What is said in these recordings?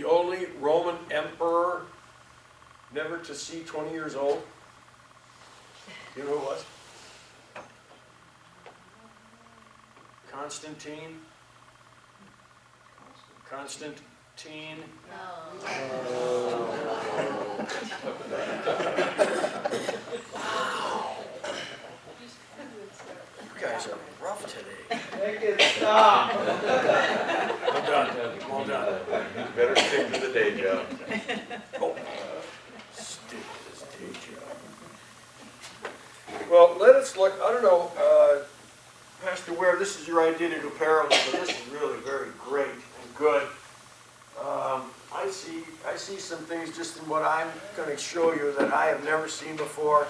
the only Roman emperor never to see 20 years old? You know who it was? Constantine? Constantine? You guys are rough today. Make it stop. I'm done. I'm all done. Better stick to the day job. Oh, stick to this day job. Well, let us look, I don't know, Pastor Ware, this is your idea to do parables, so this is really very great and good. I see some things just in what I'm going to show you that I have never seen before,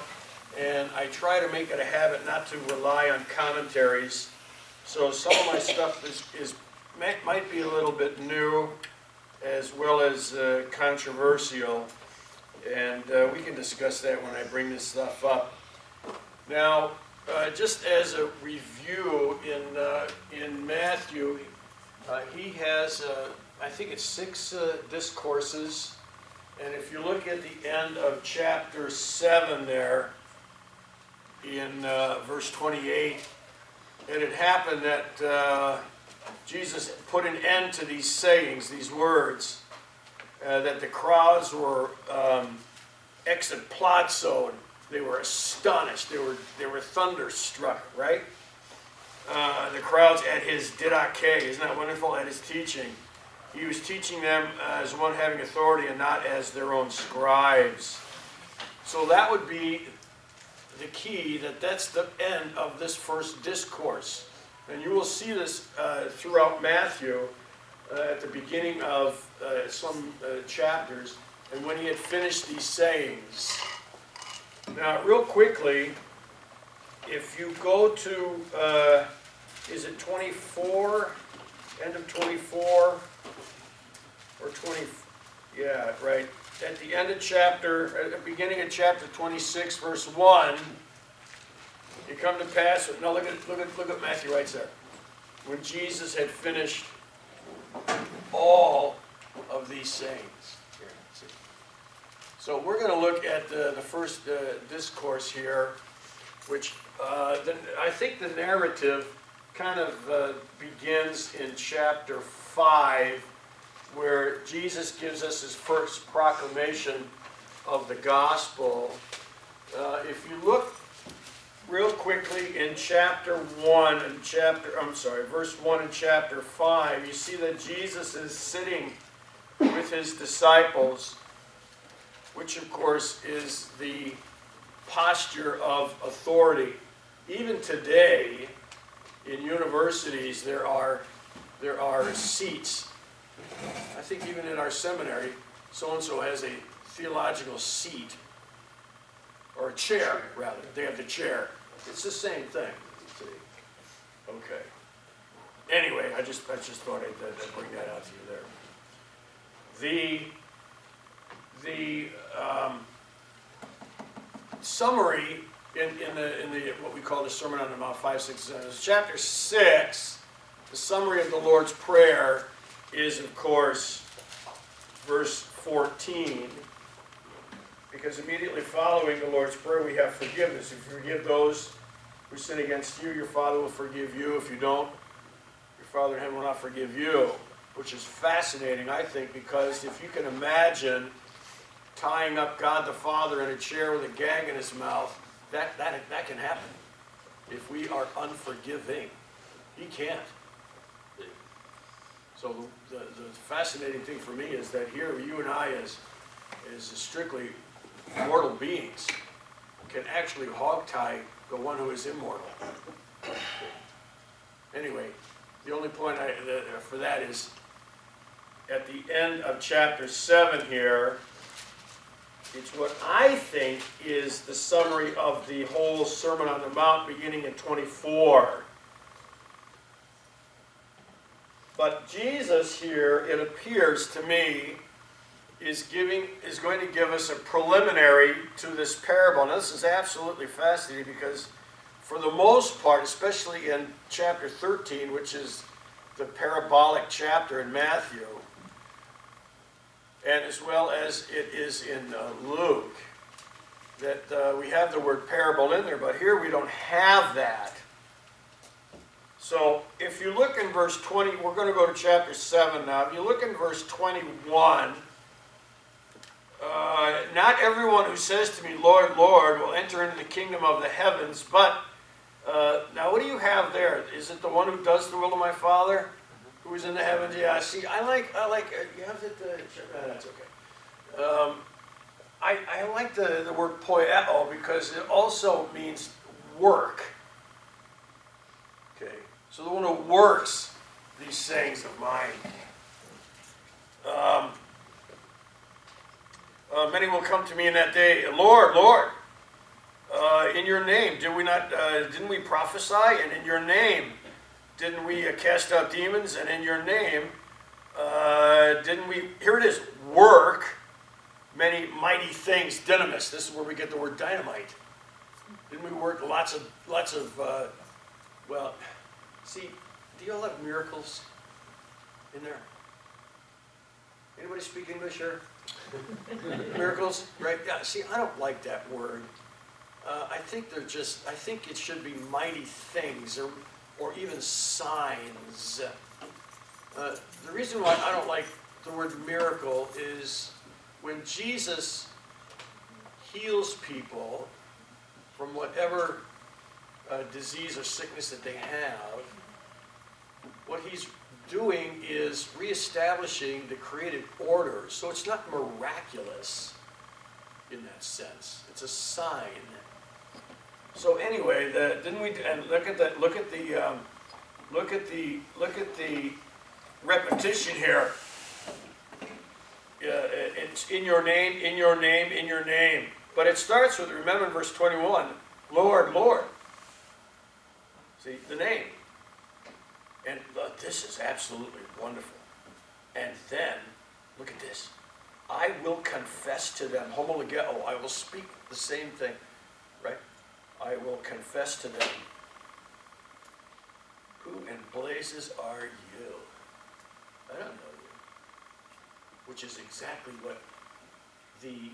and I try to make it a habit not to rely on commentaries. So some of my stuff might be a little bit new, as well as controversial, and we can discuss that when I bring this stuff up. Now, just as a review, in Matthew, he has, I think it's 6 discourses, and if you look at the end of chapter 7 there, in verse 28, and it happened that Jesus put an end to these sayings, these words, that the crowds were exaplazoed. They were astonished. They were thunderstruck, right? The crowds at his didache, isn't that wonderful? At his teaching. He was teaching them as one having authority and not as their own scribes. So that would be the key, that's the end of this first discourse. And you will see this throughout Matthew at the beginning of some chapters, and when he had finished these sayings. Now, real quickly, if you go to, is it 24, end of 24, or 20, yeah, right, at the end of chapter, at the beginning of chapter 26, verse 1, it come to pass, no, look at Matthew writes there, when Jesus had finished all of these sayings. Here, see. So we're going to look at the first discourse here, which I think the narrative kind of begins in chapter 5, where Jesus gives us his first proclamation of the gospel. If you look real quickly in chapter 1 and verse 1 in chapter 5, you see that Jesus is sitting with his disciples, which of course is the posture of authority. Even today, in universities, there are seats. I think even in our seminary, so-and-so has a theological seat, or a chair, rather. They have the chair. It's the same thing. See? Okay. Anyway, I just thought I'd bring that out to you there. The summary in the what we call the Sermon on the Mount, 5, 6, 7, chapter 6. The summary of the Lord's Prayer is, of course, verse 14. Because immediately following the Lord's Prayer, we have forgiveness. If you forgive those who sin against you, your Father will forgive you. If you don't, your Father in heaven will not forgive you. Which is fascinating, I think, because if you can imagine tying up God the Father in a chair with a gag in his mouth, that can happen. If we are unforgiving, he can't. So the fascinating thing for me is that here you and I, as strictly mortal beings, can actually hogtie the one who is immortal. Anyway, the only point for that is at the end of chapter 7 here, it's what I think is the summary of the whole Sermon on the Mount beginning in 24. But Jesus here, it appears to me, is going to give us a preliminary to this parable. Now, this is absolutely fascinating because for the most part, especially in chapter 13, which is the parabolic chapter in Matthew, and as well as it is in Luke, that we have the word parable in there, but here we don't have that. So if you look in verse 20, we're going to go to chapter 7 now. If you look in verse 21, not everyone who says to me, Lord, Lord, will enter into the kingdom of the heavens, but, now what do you have there? Is it the one who does the will of my Father, who is in the heavens? Yeah, see, I like, you have it, that's okay. I like the word poieo because it also means work. Okay, so the one who works these things of mine. Many will come to me in that day, Lord, Lord, in your name, didn't we prophesy? And in your name, didn't we cast out demons? And in your name, didn't we, here it is, work many mighty things, dynamis. This is where we get the word dynamite. Didn't we work lots of, well, see, do you all have miracles in there? Anybody speak English here? Miracles, right? Yeah, see, I don't like that word. I think it should be mighty things or even signs. The reason why I don't like the word miracle is when Jesus heals people from whatever disease or sickness that they have, what he's doing is reestablishing the created order. So it's not miraculous in that sense. It's a sign. So anyway, didn't we? And look at that. Look at the repetition here. It's in your name, in your name, in your name. But it starts with, remember in verse 21, Lord, Lord. See, the name. And this is absolutely wonderful. And then, look at this. I will confess to them, homologeo, I will speak the same thing, right? I will confess to them. Who in blazes are you? I don't know you. Which is exactly what the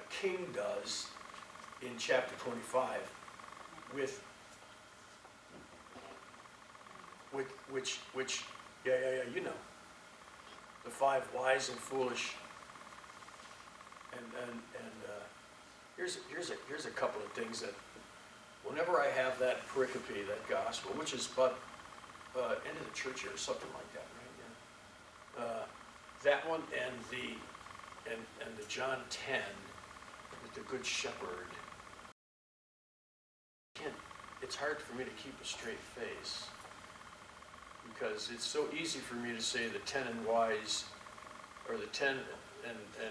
king does in chapter 25 with which you know, the 5 wise and foolish, and here's a couple of things that whenever I have that pericope, that gospel, which is but end of the church year or something like that, right? Yeah. That one and the John 10 with the Good Shepherd. Again, it's hard for me to keep a straight face because it's so easy for me to say the 10 and wise, or the 10 and the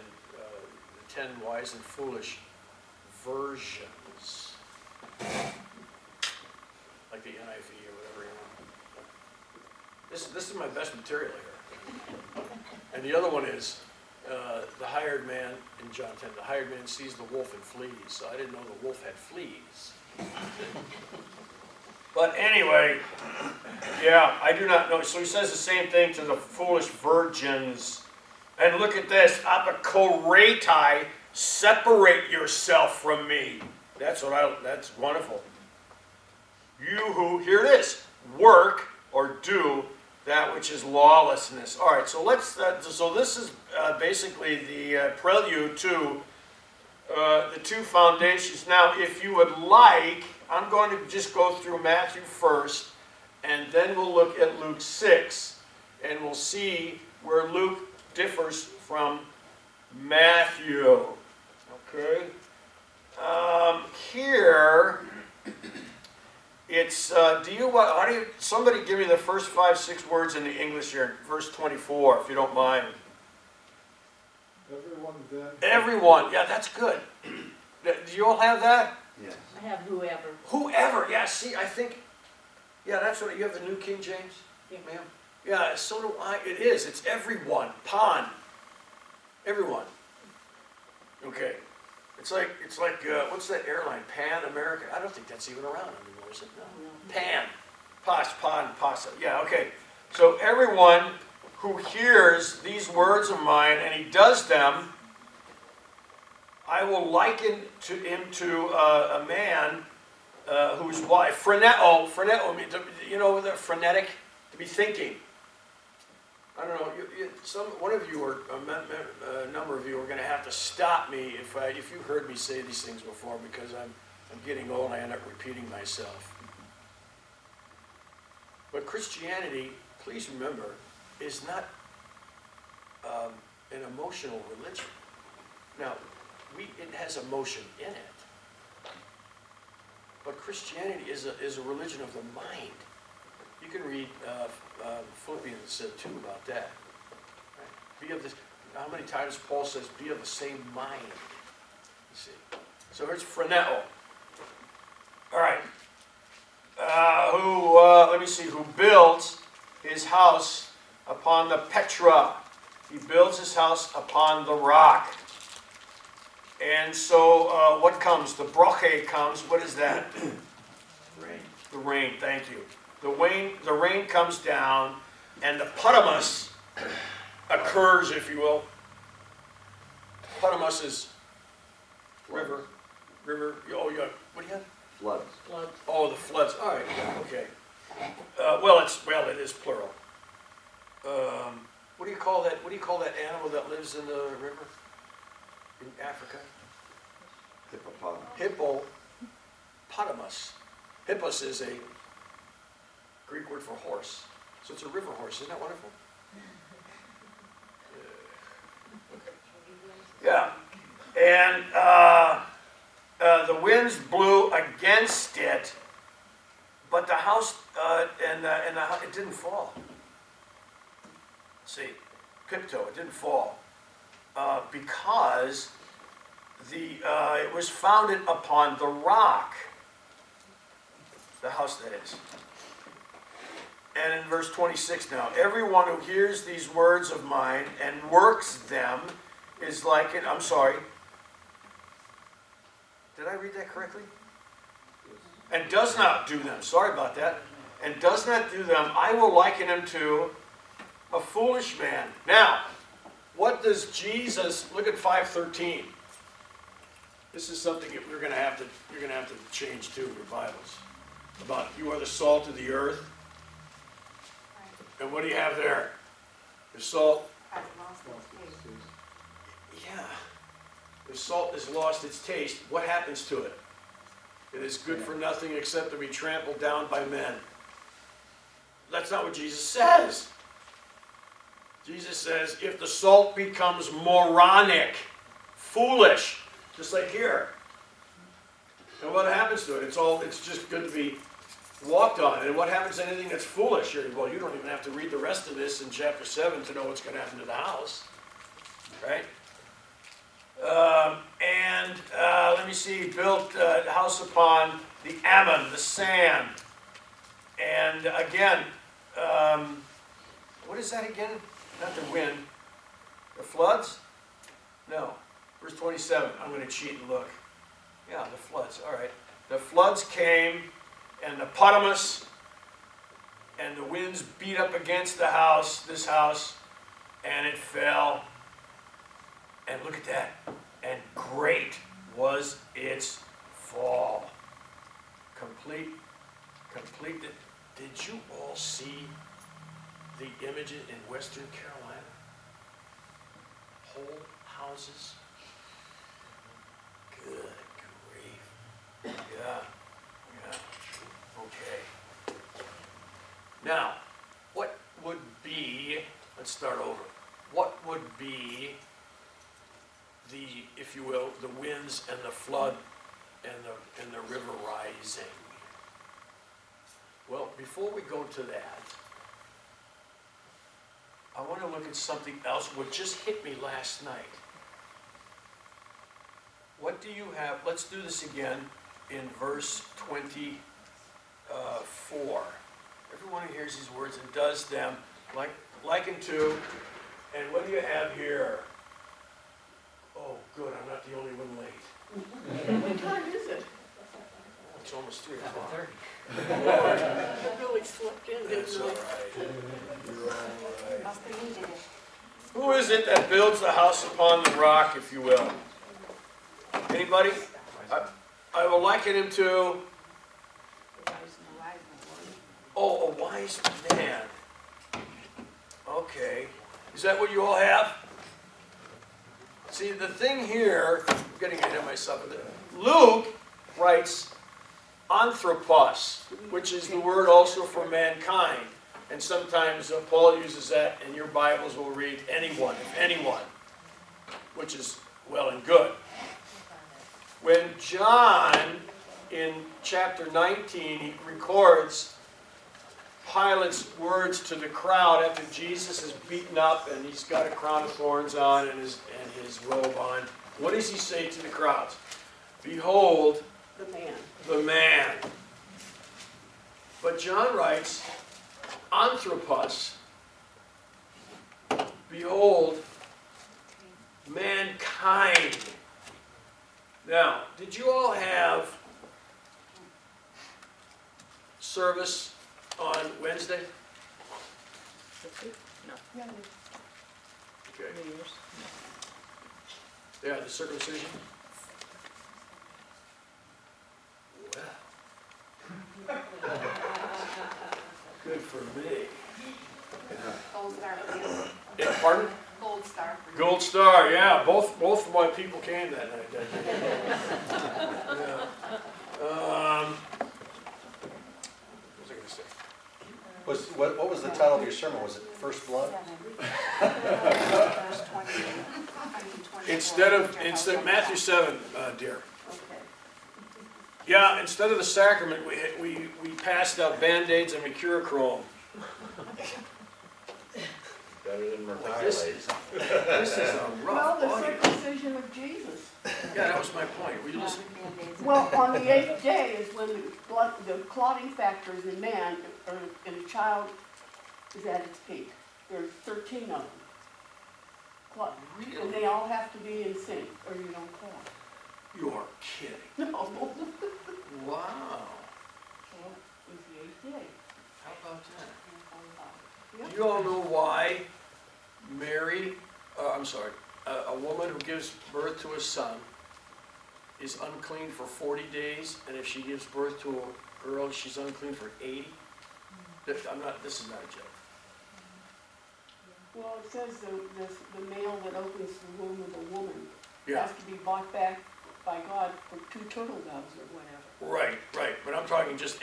10 wise and foolish versions, like the NIV or whatever you want. This is my best material here. And the other one is the hired man in John 10. The hired man sees the wolf and flees. So I didn't know the wolf had fleas. But anyway, yeah, I do not know. So he says the same thing to the foolish virgins. And look at this, apokoretai, separate yourself from me. That's wonderful. You who, here it is, work or do that which is lawlessness. All right, so so this is basically the prelude to the 2 foundations. Now, if you would like, I'm going to just go through Matthew first, and then we'll look at Luke 6, and we'll see where Luke differs from Matthew. Okay? Here, it's, somebody give me the first 5, 6 words in the English here, verse 24, if you don't mind. Everyone then. Everyone, yeah, that's good. Do you all have that? Yes. I have whoever. Whoever, yeah, see, I think, yeah, that's what, you have the New King James? Yeah. Ma'am? Yeah, so do I, it is, it's everyone, pan, everyone. Okay, it's like, what's that airline, Pan America? I don't think that's even around anymore, is it? No. Pan, pan, pasa, yeah, okay. So everyone who hears these words of mine and he does them, I will liken him to a man whose wife, phroneo, the frenetic, to be thinking. I don't know, one of you, or a number of you, are going to have to stop me if you heard me say these things before, because I'm getting old and I end up repeating myself. But Christianity, please remember, is not an emotional religion. Now, it has emotion in it. But Christianity is a religion of the mind. You can read Philippians 2 about that. Right? Be of this. How many times Paul says, "Be of the same mind"? You see. So here's phroneo. All right. Who builds his house upon the Petra. He builds his house upon the rock. And so what comes? The broche comes. What is that? Rain. The rain, thank you. The rain comes down, and the putamus occurs, if you will. Putamus is river. Oh, yeah. What do you have? Floods. Oh, the floods. All right. Okay. It is plural. What do you call that? What do you call that animal that lives in the river in Africa? Hippopotamus. Hippos is a Greek word for horse. So it's a river horse. Isn't that wonderful? Yeah. And the winds blew against it, but the house it didn't fall. See, pipto, it didn't fall because it was founded upon the rock. The house, that is. And in verse 26 now, everyone who hears these words of mine and works them is like it. I'm sorry. Did I read that correctly? And does not do them. Sorry about that. And does not do them, I will liken him to a foolish man. Now, what does Jesus, look at 5:13. This is something that you're going to have to change too in your Bibles. About you are the salt of the earth. And what do you have there? The salt. Yeah. The salt has lost its taste. What happens to it? It is good for nothing except to be trampled down by men. That's not what Jesus says. Jesus says, if the salt becomes moronic, foolish, just like here, and what happens to it? It's just good to be walked on. And what happens to anything that's foolish? Well, you don't even have to read the rest of this in chapter 7 to know what's going to happen to the house. Right? Let me see, he built a house upon the Ammon, the sand. And again, what is that again? Not the wind. The floods? No. Verse 27. I'm going to cheat and look. Yeah, the floods. All right. The floods came, and the putamus, and the winds beat up against the house, this house, and it fell. And look at that. And great was its fall. Complete. Did you all see the images in Western Carolina? Whole houses. Good grief. Yeah. Okay. Now, what would be, let's start over. What would be the, if you will, the winds and the flood and the river rising? Well, before we go to that, I want to look at something else what just hit me last night. What do you have? Let's do this again in verse 24. Everyone who hears these words and does them, liken to, and what do you have here? Oh, good, I'm not the only one late. What time is it? Oh, it's almost 3 o'clock. Lord, I really slept in, didn't That's all I? right. You're all right. Must have been Who is it that builds the house upon the rock, if you will? Anybody? I will liken him to, oh, a wise man. Okay. Is that what you all have? See, the thing here, I'm getting ahead of myself with it. Luke writes anthropos, which is the word also for mankind. And sometimes Paul uses that, and your Bibles will read anyone, if anyone, which is well and good. When John, in chapter 19, he records Pilate's words to the crowd after Jesus is beaten up and he's got a crown of thorns on and his robe on. What does he say to the crowds? Behold, The man. the man. But John writes, anthropos, behold, mankind. Now, did you all have service on Wednesday? Yeah, Okay. Yeah, the circumcision? Well. Good for me. Gold star for you. Yeah, pardon? Gold star for you. Gold Star, yeah, both of my people came that night. Yeah. What was I gonna say? What was the title of your sermon? Was it First Blood? Instead Matthew 7, dear. okay. Yeah, instead of the sacrament, we passed out Band-Aids and mercurochrome. Better than This Mertiolate. This is a Well, rough the audience. circumcision of Jesus. Yeah, that was my point. Were you listening? Well, on the 8th day is when the clotting factors in man, or in a child, is at its peak. There's 13 of them. And Really? they all have to be in sync, or you don't clot. You are kidding. No. Wow. Well, it's the 8th day. How about that? Yep. Do you all know why Mary, a woman who gives birth to a son is unclean for 40 days, and if she gives birth to a girl, she's unclean for 80? This is not a joke. Well, it says the male that opens the womb of a woman Yeah, has to be bought back by God for 2 turtle doves or whatever. right, but I'm talking just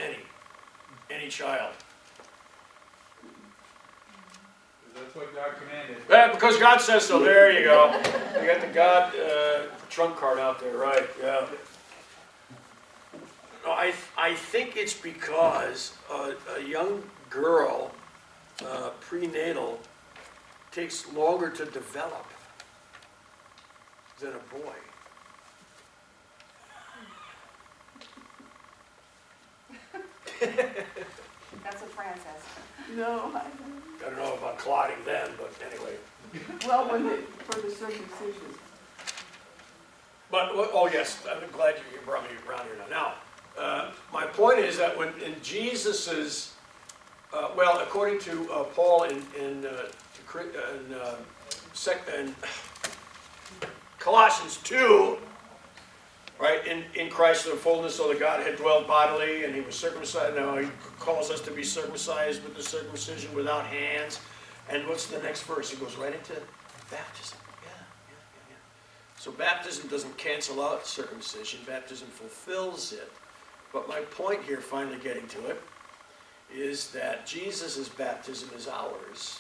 any child. That's what God commanded. Yeah, because God says so, there you go. You got the God trump card out there, right, yeah. No, I think it's because a young girl, prenatal, takes longer to develop than a boy. That's what Fran says. No, I don't know about clotting then, but anyway. well, for the circumcision. But, oh yes, I'm glad you brought me around here now. Now, my point is that when in Jesus's, well, according to Paul in Colossians 2, right, in Christ the fullness of the Godhead dwelt bodily, and he was circumcised. Now he calls us to be circumcised with the circumcision without hands. And what's the next verse? He goes right into baptism. Yeah. So baptism doesn't cancel out circumcision. Baptism fulfills it. But my point here, finally getting to it, is that Jesus' baptism is ours,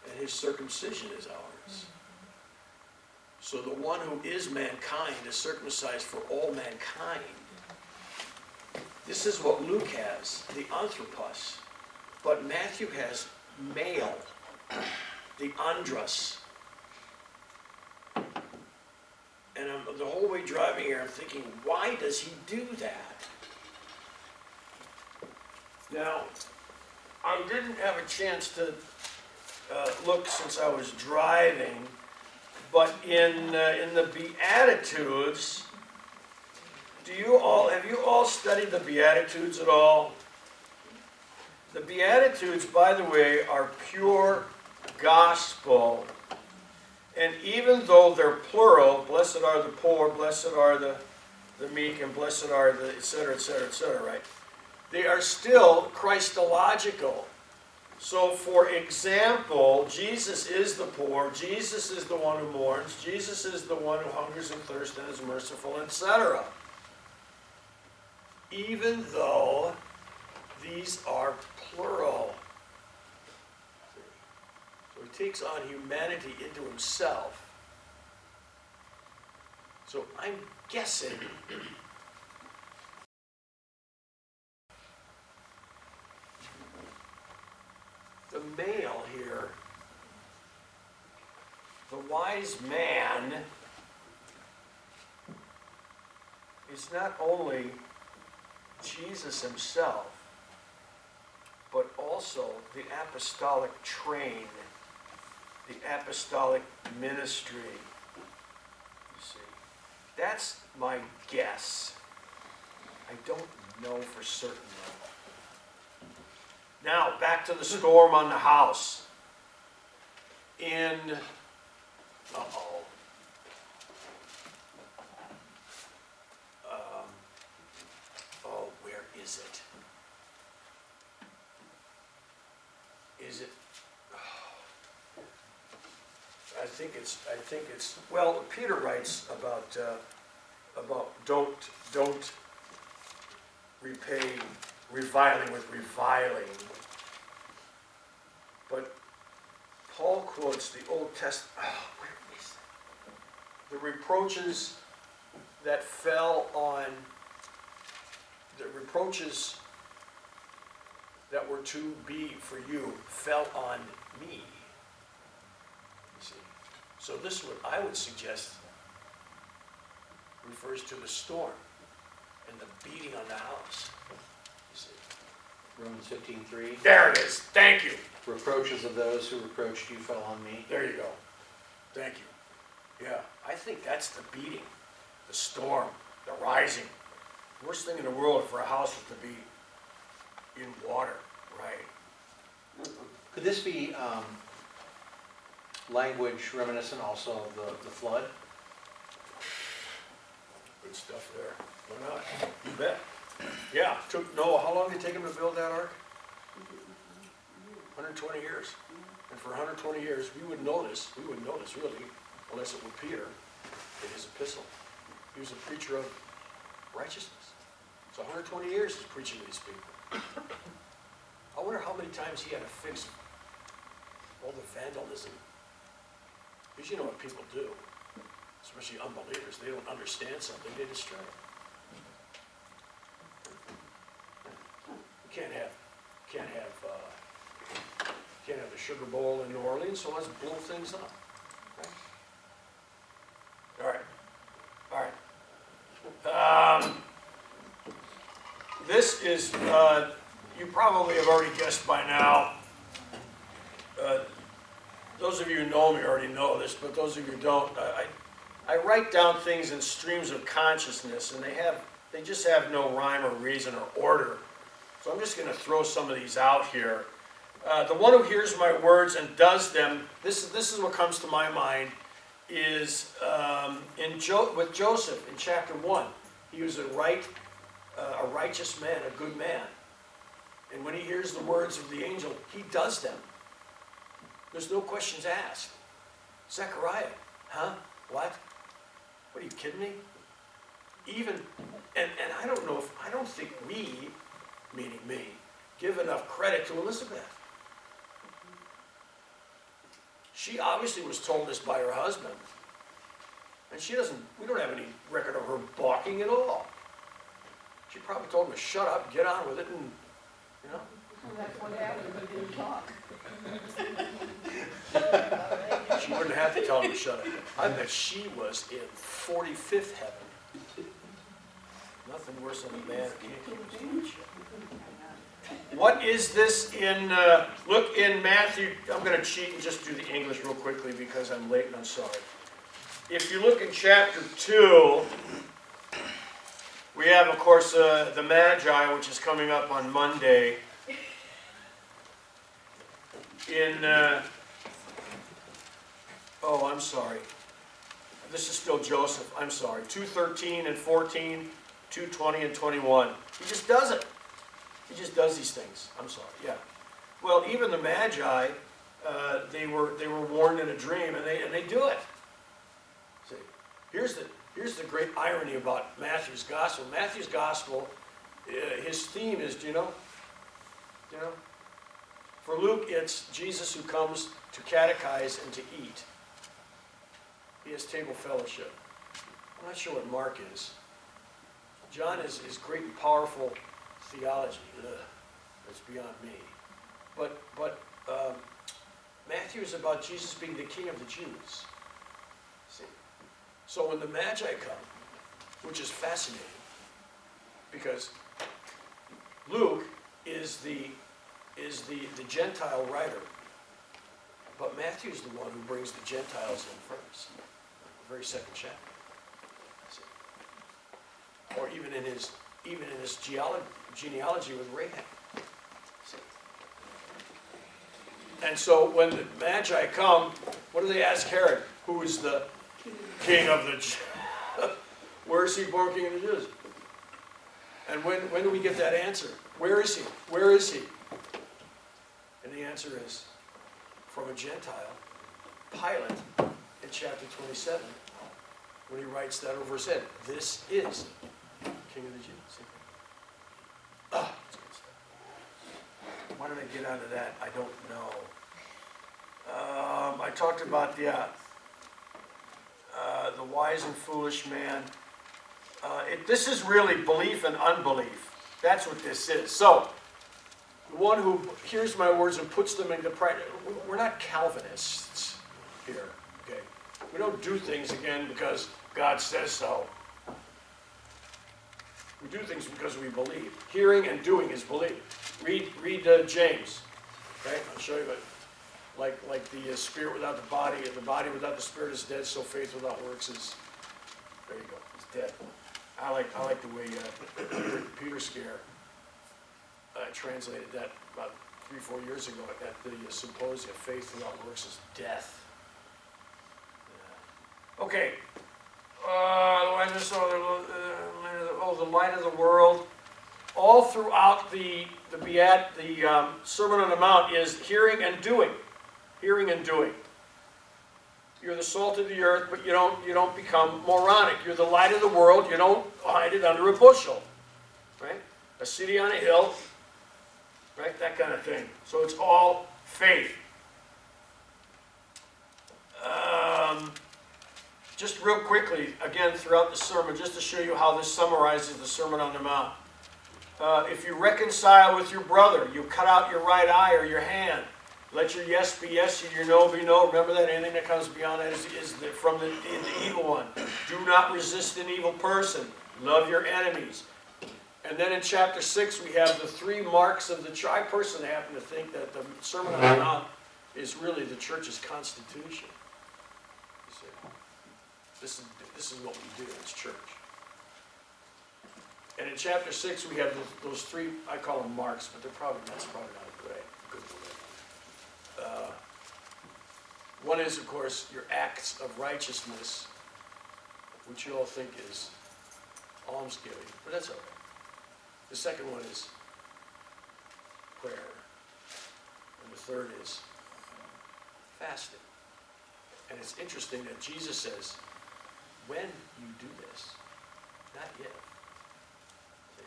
and his circumcision is ours. So the one who is mankind is circumcised for all mankind. This is what Luke has, the anthropos. But Matthew has male, the andros. And the whole way driving here, I'm thinking, why does he do that? Now, I didn't have a chance to look since I was driving, but in the Beatitudes, have you all studied the Beatitudes at all? The Beatitudes, by the way, are pure gospel. And even though they're plural, blessed are the poor, blessed are the meek, and blessed are the et cetera, right? They are still Christological. So, for example, Jesus is the poor, Jesus is the one who mourns, Jesus is the one who hungers and thirsts and is merciful, etc. Even though these are plural. So he takes on humanity into himself. So I'm guessing the male here, the wise man, is not only Jesus himself, but also the apostolic train, the apostolic ministry. You see, that's my guess. I don't know for certain though. Now, back to the storm on the house. Where is it? Is it? I think it's. Well, Peter writes about don't repay reviling with reviling. But Paul quotes the Old Testament. Where is it? The reproaches that fell on. The reproaches that were to be for you fell on me. You see. So this would, I would suggest, refers to the storm and the beating on the house. You see. Romans 15:3. There it is. Thank you. Reproaches of those who reproached you fell on me. There you go. Thank you. Yeah, I think that's the beating, the storm, the rising. Worst thing in the world for a house is to be in water, right? Could this be language reminiscent also of the flood? Good stuff there. Why not? You bet. Yeah, took Noah, how long did it take him to build that ark? 120 years. And for 120 years, we wouldn't know this really, unless it were Peter in his epistle. He was a preacher of righteousness. So 120 years he's preaching to these people. I wonder how many times he had to fix all the vandalism. Because you know what people do, especially unbelievers. They don't understand something, they destroy it. You can't have the Sugar Bowl in New Orleans, so let's blow things up. Okay? All right. This is, you probably have already guessed by now. Those of you who know me already know this, but those of you who don't, I write down things in streams of consciousness, and they just have no rhyme or reason or order. So I'm just going to throw some of these out here. The one who hears my words and does them, this is what comes to my mind, is with Joseph in chapter 1. He was a righteous man, a good man. And when he hears the words of the angel, he does them. There's no questions asked. Zechariah, huh? What? What, are you kidding me? Even, and I don't think we, meaning me, give enough credit to Elizabeth. She obviously was told this by her husband. And we don't have any record of her balking at all. She probably told him to shut up, get on with it, and, you know. Well, that's what happened, he didn't talk. She wouldn't have to tell him to shut up. I bet she was in 45th heaven. Nothing worse than a man who can't keep his mouth shut. What is this in, look in Matthew, I'm going to cheat and just do the English real quickly because I'm late and I'm sorry. If you look in chapter 2, we have, of course, the Magi, which is coming up on Monday. In Oh, I'm sorry. This is still Joseph, I'm sorry. 2:13 and 14, 2:20 and 21. He just does it. He just does these things. I'm sorry, yeah. Well, even the Magi, they were warned in a dream, and they do it. See, here's the great irony about Matthew's gospel. Matthew's gospel, his theme is, do you know? For Luke, it's Jesus who comes to catechize and to eat. He has table fellowship. I'm not sure what Mark is. John is great and powerful theology. That's beyond me. But Matthew is about Jesus being the King of the Jews. See? So when the Magi come, which is fascinating, because Luke is the Gentile writer, but Matthew's the one who brings the Gentiles in first, the very second chapter. See? Or even in his genealogy with Rahab. See? And so when the Magi come, what do they ask Herod? Who is the king of the Jews? Where is he born king of the Jews? And when do we get that answer? Where is he? Where is he? And the answer is, from a Gentile, Pilate, in chapter 27, when he writes that over his head, this is King of the Jews. Ah, that's good stuff. Why did I get out of that? I don't know. I talked about the wise and foolish man. This is really belief and unbelief. That's what this is. So, the one who hears my words and puts them into practice. We're not Calvinists here, okay? We don't do things, again, because God says so. We do things because we believe. Hearing and doing is belief. Read James, okay? I'll show you what, like the spirit without the body, and the body without the spirit is dead, so faith without works is, there you go, it's dead. I like the way Peter Scare translated that about 3-4 years ago at the symposium. Faith without works is death. Yeah. Okay. The light of the world. All throughout the Sermon on the Mount is hearing and doing. Hearing and doing. You're the salt of the earth, but you don't become moronic. You're the light of the world. You don't hide it under a bushel, right? A city on a hill, right? That kind of thing. So it's all faith. Just real quickly, again, throughout the sermon, just to show you how this summarizes the Sermon on the Mount. If you reconcile with your brother, you cut out your right eye or your hand. Let your yes be yes and your no be no. Remember that anything that comes beyond that is from the evil one. Do not resist an evil person. Love your enemies. And then in chapter 6 we have the 3 marks of the church. I personally happen to think that the Sermon on the Mount is really the church's constitution. You see, this is what we do as church. And in chapter 6 we have those 3, I call them marks, but that's probably not a good word. One is, of course, your acts of righteousness, which you all think is almsgiving, but that's okay. The second one is prayer. And the third is fasting. And it's interesting that Jesus says, when you do this, not yet. See,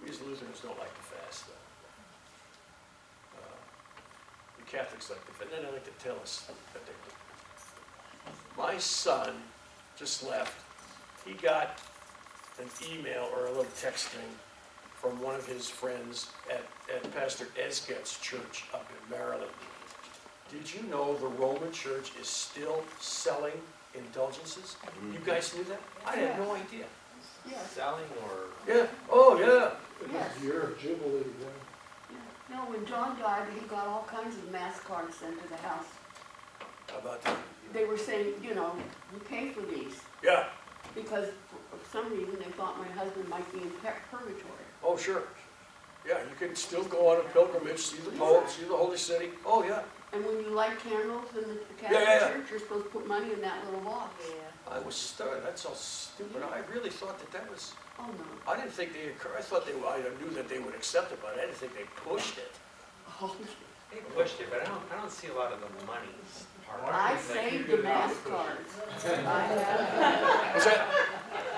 we as Lutherans don't like to fast, though. Catholics like to, and then they like to tell us that they do. My son just left. He got an email or a little text thing from one of his friends at Pastor Esget's church up in Maryland. Did you know the Roman Church is still selling indulgences? Mm-hmm. You guys knew that? I had no idea. Yes. Selling or? Yeah. Oh, yeah. Yes. Year of Jubilee, yeah. No, when John died, he got all kinds of mass cards sent to the house. How about that? They were saying, you pay for these. Yeah. Because for some reason they thought my husband might be in purgatory. Oh, sure. Yeah, you can still go on a pilgrimage, see the Pope, see the Holy City. Oh, yeah. And when you light candles in the Yeah, Catholic yeah. Church, you're supposed to put money in that little box. I was stunned, that's so stupid, I really thought that was, Oh, no. I didn't think I thought I knew that they would accept it, but I didn't think they pushed it. Oh, They pushed it, but I don't see a lot of the money part. I saved the mass cards. I have, Was that,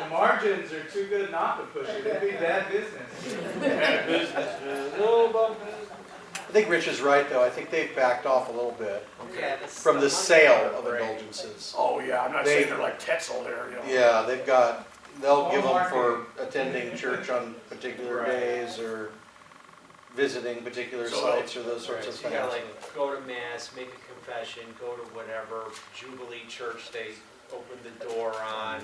The margins are too good not to push it. It'd be bad business. bad business, no about business. I think Rich is right, though. I think they've backed off a little bit Yeah, from the money sale part, of right. indulgences. Oh, yeah, I'm not saying they're like Tetzel there, you know. Yeah, they'll give them for marketing. attending church on particular Right. days or visiting particular So, sites or those sorts Right, of so you gotta things. like go to mass, make a confession, go to whatever Jubilee church they open the door on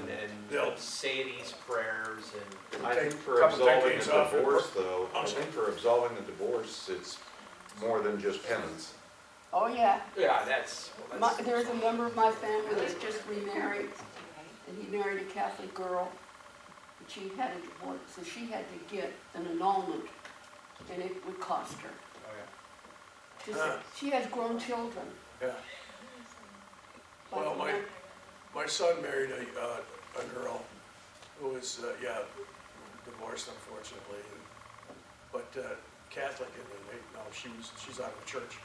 They'll- and say these prayers and I Take think for couple absolving decades the off and divorce work- though, I think for absolving the divorce, it's more than just penance. oh, yeah. yeah, that's, well, that's There's a member of my family that's just remarried, and he married a Catholic girl, but she had a divorce, so she had to get an annulment, and it would cost her. oh yeah. She has grown children. Yeah. But, Well, my son married a girl who was, divorced unfortunately, but Catholic, and then she's out of the church.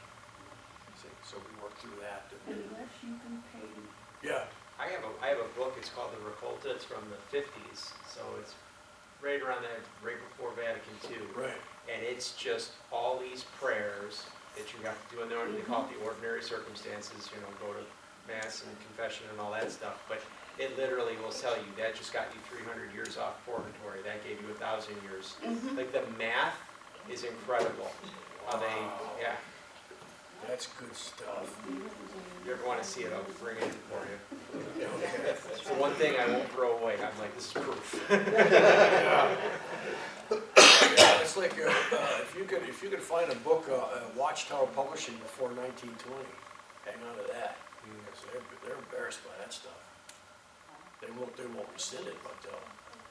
See, so we worked through that. Unless you can pay. Yeah, I have a book, it's called The Raccolta, it's from the 50s, so it's right around that, right before Vatican II. right. And it's just all these prayers that you have to do in the order, they call it the ordinary circumstances, you know, go to mass and confession and all that stuff. But it literally will tell you, that just got you 300 years off purgatory, that gave you 1,000 years. Mhm. Like the math is incredible. How they, yeah, That's good stuff. if you ever want to see it, I'll bring it in for you. Okay. It's the one thing I won't throw away, I'm like, this is proof. Yeah, it's like, if you could find a book, Watchtower Publishing before 1920, hang on to that. Because they're embarrassed by that stuff. They won't rescind it, but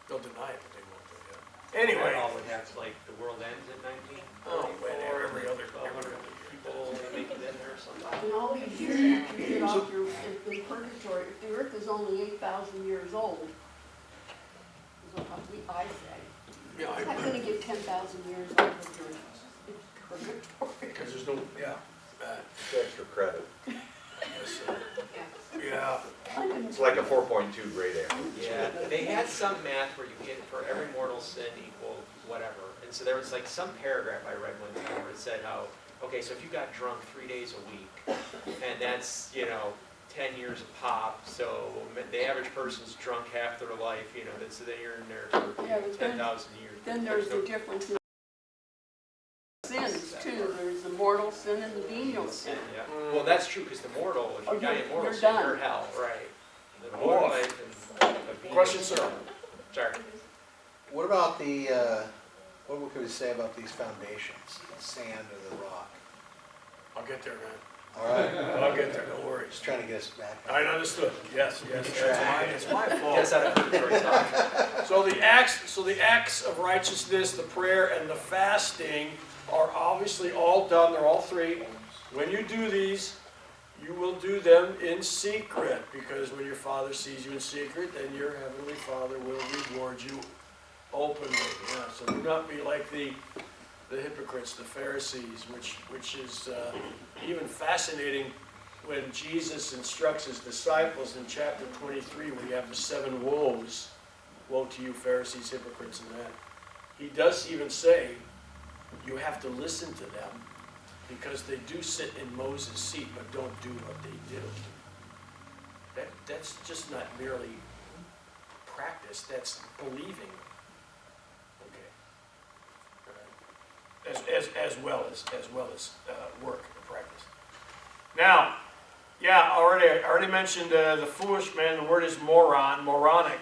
they'll deny it, but they won't do it. Anyway. All would have, like, the world ends at 19. Oh, man, every other 1,200 year. people make it in there or something. In all these years, you get off your, in purgatory, if the earth is only 8,000 years old, is what I say. Yeah, I'm not gonna get 10,000 years old of your purgatory. because there's no, yeah. It's extra credit. Yeah, It's like a 4.2 grade average. Yeah, they had some math where you get for every mortal sin equal whatever. And so there was like some paragraph I read one time where it said how, okay, so if you got drunk 3 days a week, and that's, 10 years a pop, so the average person's drunk half their life, so then you're in there for Yeah, but then- 10,000 years. Then there's the difference in sins too. There's the mortal sin and the venial sin. Yeah. Well, that's true, because the mortal, if Oh, you die you're- in mortal you're sin, done. you're hell, right? The Oh. mortal life and the venial question, sin. sir. Sorry. What about what could we say about these foundations, the sand or the rock? I'll get there, man. All right, I'll get there, don't worry. just trying to get us back. I understood, yes, it's my fault. Guess I don't have to talk. So the acts of righteousness, the prayer, and the fasting are obviously all done, they're all three. When you do these, you will do them in secret, because when your Father sees you in secret, then your Heavenly Father will reward you openly. Yeah, so do not be like the hypocrites, the Pharisees, which is even fascinating when Jesus instructs his disciples in chapter 23, when you have the 7 woes. Woe to you, Pharisees, hypocrites, and that. He does even say, you have to listen to them, because they do sit in Moses' seat, but don't do what they do. That's just not merely practice, that's believing. Okay. As well as work and practice. Now, I already mentioned the foolish man. The word is moron, moronic,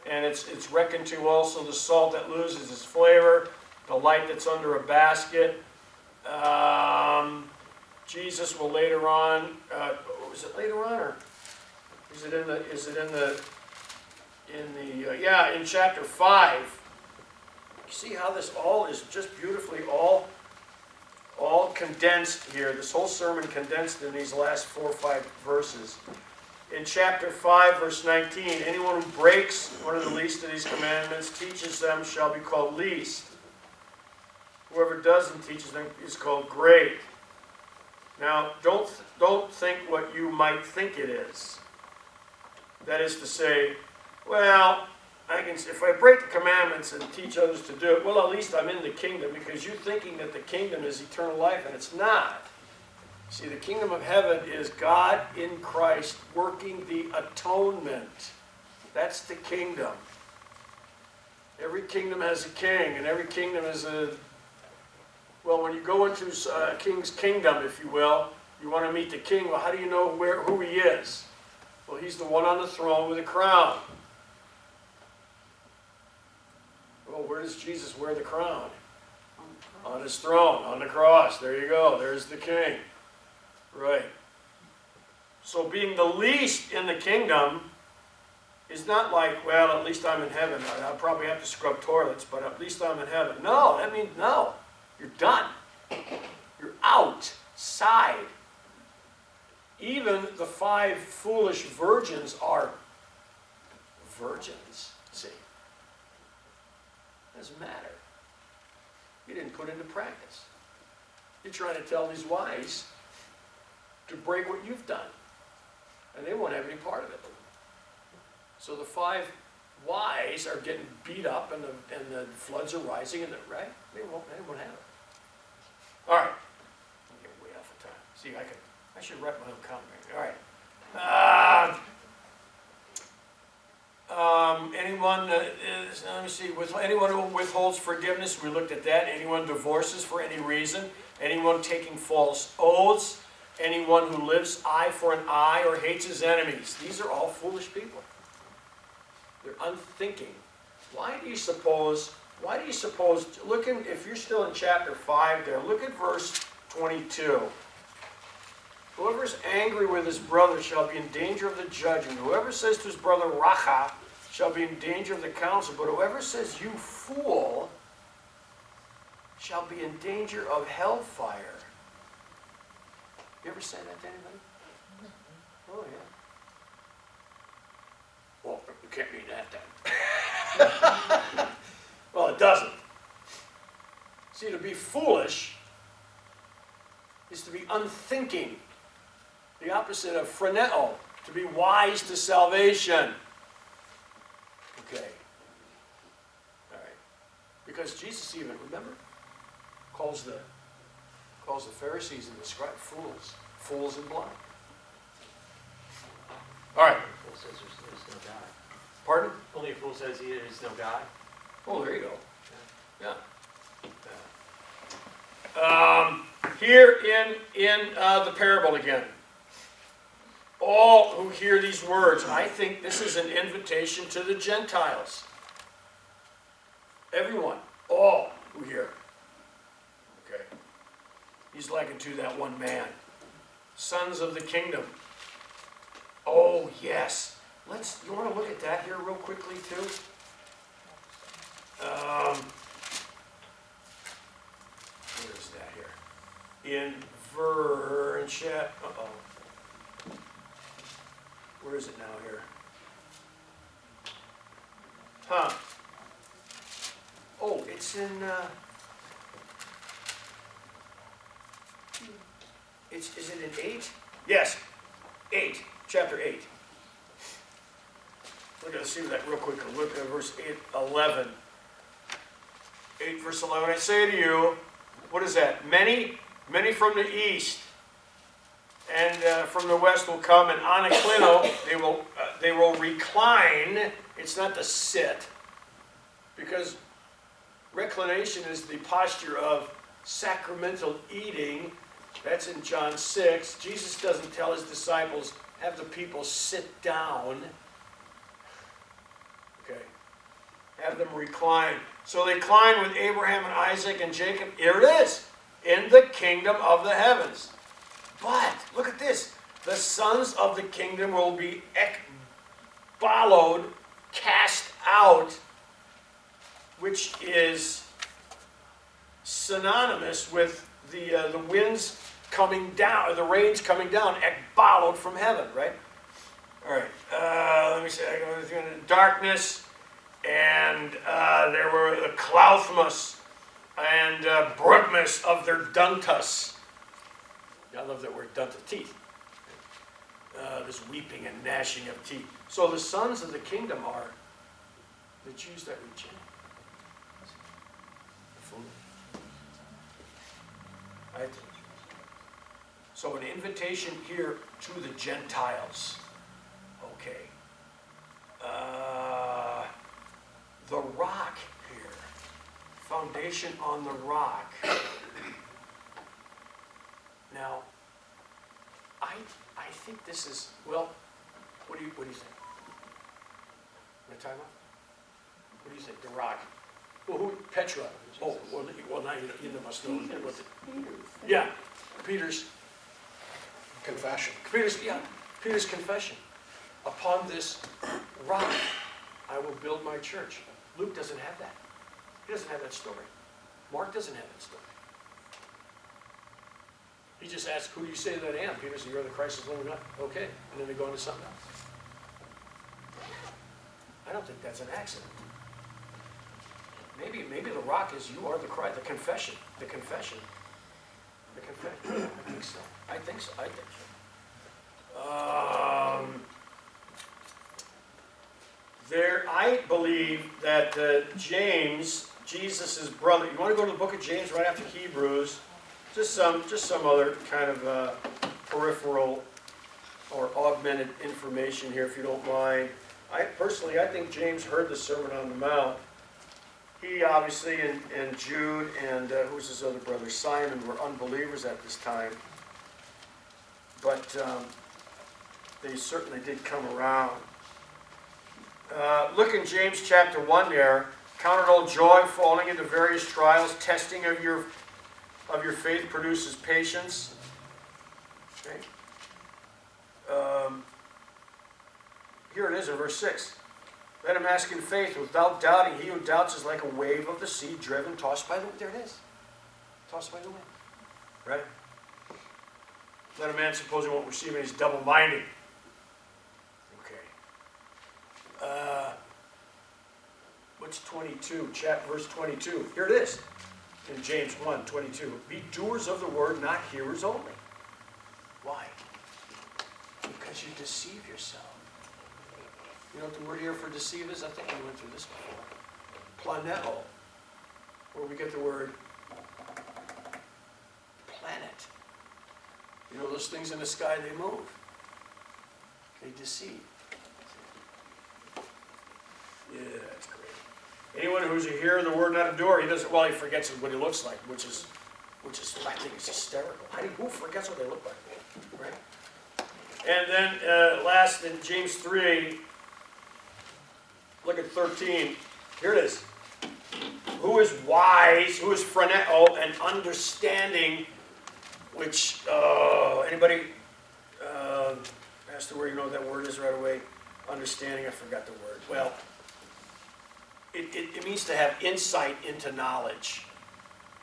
and it's reckoned to also the salt that loses its flavor, the light that's under a basket. Jesus will later on. Was it later on, or is it in in chapter 5? You see how this all is just beautifully all all condensed here, this whole sermon condensed in these last 4 or 5 verses. In chapter 5, verse 19, anyone who breaks one of the least of these commandments, teaches them, shall be called least. Whoever doesn't teaches them is called great. Now, don't think what you might think it is. That is to say, well, if I break the commandments and teach others to do it, well, at least I'm in the kingdom, because you're thinking that the kingdom is eternal life, and it's not. See, the kingdom of heaven is God in Christ working the atonement. That's the kingdom. Every kingdom has a king, and every kingdom is a... Well, when you go into a king's kingdom, if you will, you want to meet the king. Well, how do you know who he is? Well, he's the one on the throne with a crown. Well, where does Jesus wear the crown? On his throne, on the cross. There you go. There's the king. Right. So being the least in the kingdom is not like, well, at least I'm in heaven. I'll probably have to scrub toilets, but at least I'm in heaven. No, that means no. You're done. You're outside. Even the 5 foolish virgins are virgins. See? Doesn't matter. You didn't put into practice. You're trying to tell these wise to break what you've done. And they won't have any part of it. So the 5 wise are getting beat up and the floods are rising, and right? They won't have it. All right. I'm getting way off the time. See, I should write my own commentary. All right. Anyone, let me see, anyone who withholds forgiveness, we looked at that. Anyone divorces for any reason. Anyone taking false oaths. Anyone who lives eye for an eye or hates his enemies. These are all foolish people. They're unthinking. Why do you suppose, if you're still in chapter 5 there, look at verse 22. Whoever is angry with his brother shall be in danger of the judgment. Whoever says to his brother, Racha, shall be in danger of the council. But whoever says, you fool, shall be in danger of hellfire. You ever say that to anybody? Oh, yeah. Well, you can't mean that then. Well, it doesn't. See, to be foolish is to be unthinking. The opposite of phroneo, to be wise to salvation. Okay. All right. Because Jesus even, remember, calls the Pharisees and the scribes fools and blind. All right. Fool says there's no God. Pardon? Only a fool says there is no God. Oh, there you go. Yeah. Here in the parable again, all who hear these words, I think this is an invitation to the Gentiles. Everyone, all who hear. Okay. He's likened to that one man. Sons of the kingdom. Oh, yes. You want to look at that here real quickly, too? Where is that here? In where is it now here? Oh, it's in, is it in 8? Yes, 8, chapter 8. We're going to see that real quickly. Look at verse 11. 8 verse 11. I say to you, what is that? Many from the east and from the west will come, and anaklino, they will recline. It's not to sit, because reclination is the posture of sacramental eating. That's in John 6. Jesus doesn't tell his disciples, have the people sit down. Okay. Have them recline. So they recline with Abraham and Isaac and Jacob. Here it is. In the kingdom of the heavens. But, look at this. The sons of the kingdom will be ekbalod, cast out, which is synonymous with the winds coming down, the rains coming down, ekbalod from heaven, right? All right, let me see, I go through darkness, and there were the clouthmus and brugmus of their duntus. I love that word, duntus, teeth. This weeping and gnashing of teeth. So the sons of the kingdom are the Jews that reach in. Right? So an invitation here to the Gentiles. Okay. The rock here. Foundation on the rock. Now, I think this is, well, what do you think? Want to time out? What do you think? The rock. Well, who? Petra. Oh, well now you must know. Peter's. Yeah, Peter's Confession. Peter's confession. Upon this rock, I will build my church. Luke doesn't have that. He doesn't have that story. Mark doesn't have that story. He just asks, who do you say that I am? Peter said, you're the Christ of the living God. Okay. And then they go into something else. I don't think that's an accident. Maybe the rock is you are the Christ, the confession. The confession. The confession. I think so. I think so. I believe that James, Jesus' brother, you want to go to the book of James right after Hebrews, just some other kind of peripheral or augmented information here, if you don't mind. I think James heard the Sermon on the Mount. He obviously and Jude and who's his other brother, Simon, were unbelievers at this time. But they certainly did come around. Look in James chapter 1 there. Count it all joy, falling into various trials. Testing of your faith produces patience. Okay. Here it is in verse 6. Let him ask in faith without doubting. He who doubts is like a wave of the sea driven, tossed by the wind. There it is. Tossed by the wind. Right? Let a man suppose he won't receive it. He's double-minded. Okay. What's 22? Verse 22. Here it is. In James 1:22. Be doers of the word, not hearers only. Why? Because you deceive yourself. You know what the word here for deceive is? I think we went through this before. Planeo, where we get the word planet. You know those things in the sky, they move. They deceive. Yeah, that's great. Anyone who's a hearer of the word, not a doer, he doesn't. Well, he forgets what he looks like, which is I think is hysterical. Who forgets what they look like, right? And then last in James 3. Look at 13. Here it is. Who is wise, who is phroneo, and understanding, which, anybody, Pastor, where you know what that word is right away? Understanding, I forgot the word. Well, it means to have insight into knowledge.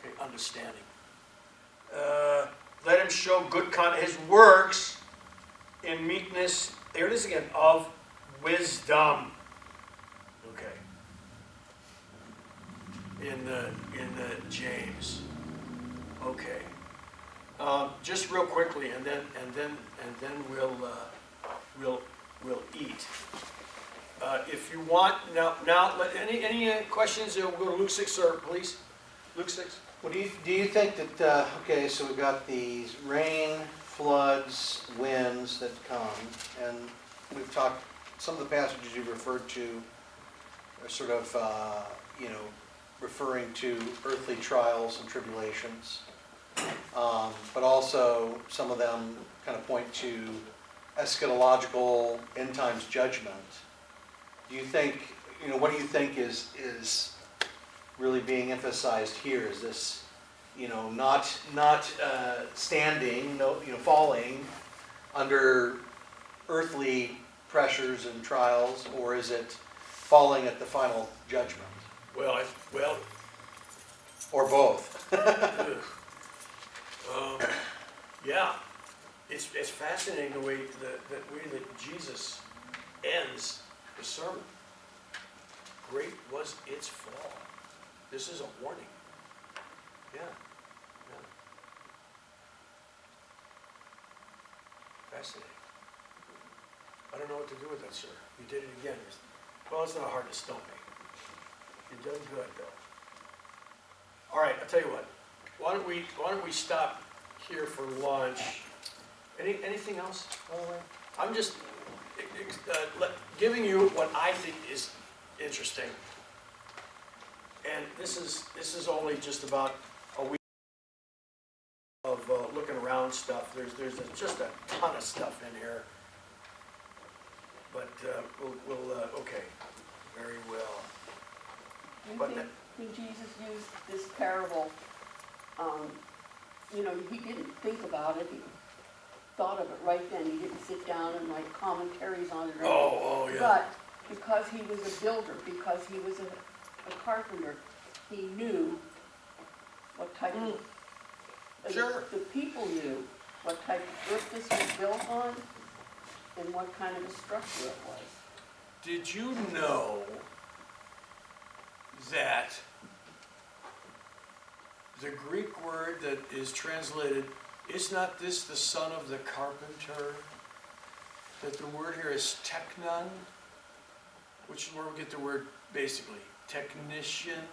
Okay, understanding. Let him show good conduct, his works in meekness, there it is again, of wisdom. In James. Okay. Just real quickly, and then we'll eat. If you want now, any questions? We'll go to Luke 6, sir, please. Luke 6. Well, do you think that okay? So we've got these rain, floods, winds that come, and we've talked. Some of the passages you've referred to are sort of referring to earthly trials and tribulations, but also some of them kind of point to eschatological end times judgment. Do you think, what do you think is really being emphasized here? Is this, not standing, falling under earthly pressures and trials, or is it falling at the final judgment? Well, Or both. Yeah, it's fascinating the way that Jesus ends the sermon. Great was its fall. This is a warning. Yeah. Fascinating. I don't know what to do with that, sir. You did it again. Well, it's not hard to stump me. You've done good, though. All right, I'll tell you what. Why don't we stop here for lunch? Anything else, by the way? I'm just giving you what I think is interesting. And this is only just about a week of looking around stuff. There's just a ton of stuff in here. But we'll okay, very well. But When Jesus used this parable, he didn't think about it. He thought of it right then. He didn't sit down and write commentaries on it. Oh, yeah. But because he was a builder, because he was a carpenter, he knew what type of... Sure. The people knew what type of roof this was built on and what kind of a structure it was. Did you know that the Greek word that is translated, is not this the son of the carpenter? That the word here is teknon, which is where we get the word basically technician.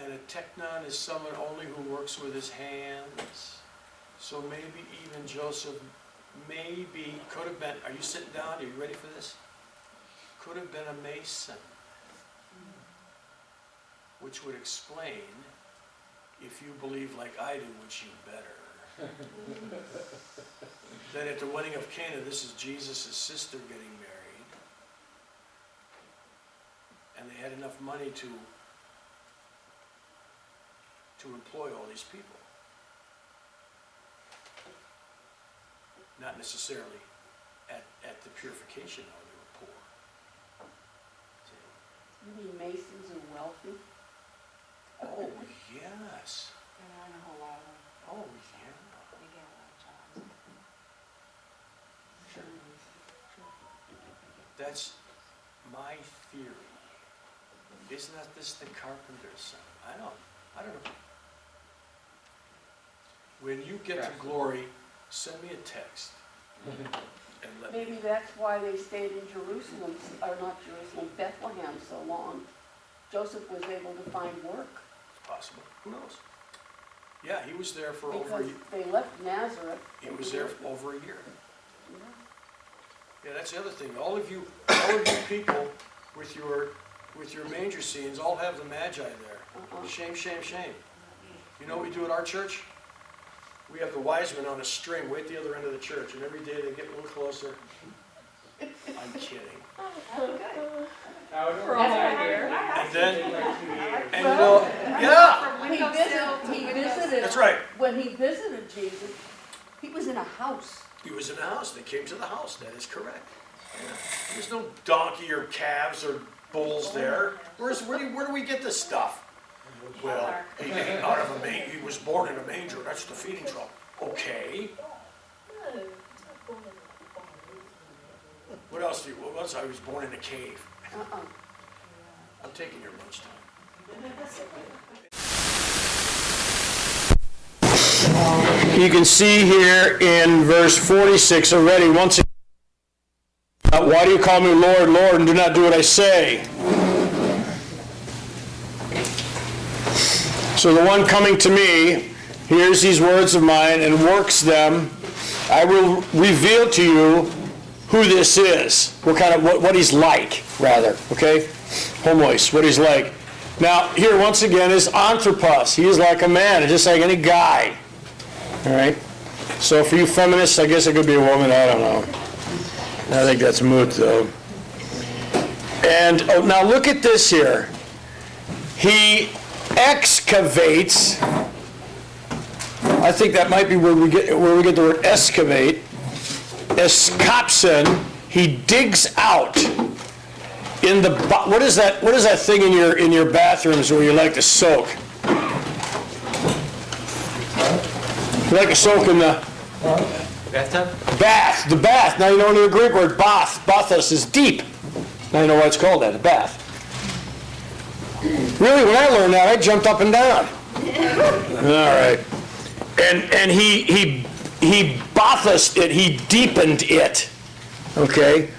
And a teknon is someone only who works with his hands. So maybe even Joseph could have been, are you sitting down? Are you ready for this? Could have been a mason. Which would explain, if you believe like I do, which you better, that at the wedding of Cana, this is Jesus' sister getting married. And they had enough money to employ all these people. Not necessarily at the purification, though, they were poor. You mean masons are wealthy? Oh, yes. There aren't a whole lot of them. Oh, yeah. They get a lot of jobs. Sure. That's my theory. Isn't that this the carpenter's son? I don't know. When you get to glory, send me a text. And let me. Maybe that's why they stayed in Jerusalem, or not Jerusalem, Bethlehem so long. Joseph was able to find work. It's possible. Who knows? Yeah, he was there for over a Because year. they left Nazareth. He was there for over a year. Yeah. Yeah, that's the other thing. All of you people with your manger scenes all have the Magi there. Shame, shame, shame. You know what we do at our church? We have the wise men on a string way at the other end of the church, and every day they get a little closer. I'm kidding. Now, That's what I hear. And then, like 2 years. and you know, yeah, From He windowsill to visited, windowsill. that's right. when he visited Jesus, he was in a house. He was in the house. They came to the house. That is correct. Yeah. There's no donkey or calves or bulls there. Where do we get this stuff? Well, he ate out of a manger. He was born in a manger. That's the feeding trough. Okay. What else? What else? I was born in a cave. I'm taking your lunchtime. You can see here in verse 46 already, once again, why do you call me Lord, Lord, and do not do what I say? So the one coming to me hears these words of mine and works them. I will reveal to you who this is, what he's like, rather, okay? Homois, what he's like. Now, here once again is anthropos. He is like a man, just like any guy. All right? So for you feminists, I guess it could be a woman, I don't know. I think that's moot, though. And now look at this here. He excavates. I think that might be where we get the word excavate. Escapsen. He digs out in the what is that thing in your bathrooms where you like to soak? like a soak in the Bathtub? bath, the bath. Now you know the Greek word bath, bathos is deep. Now you know why it's called that, a bath. Really, when I learned that, I jumped up and down. All right. And he bathosed it, he deepened it. Okay?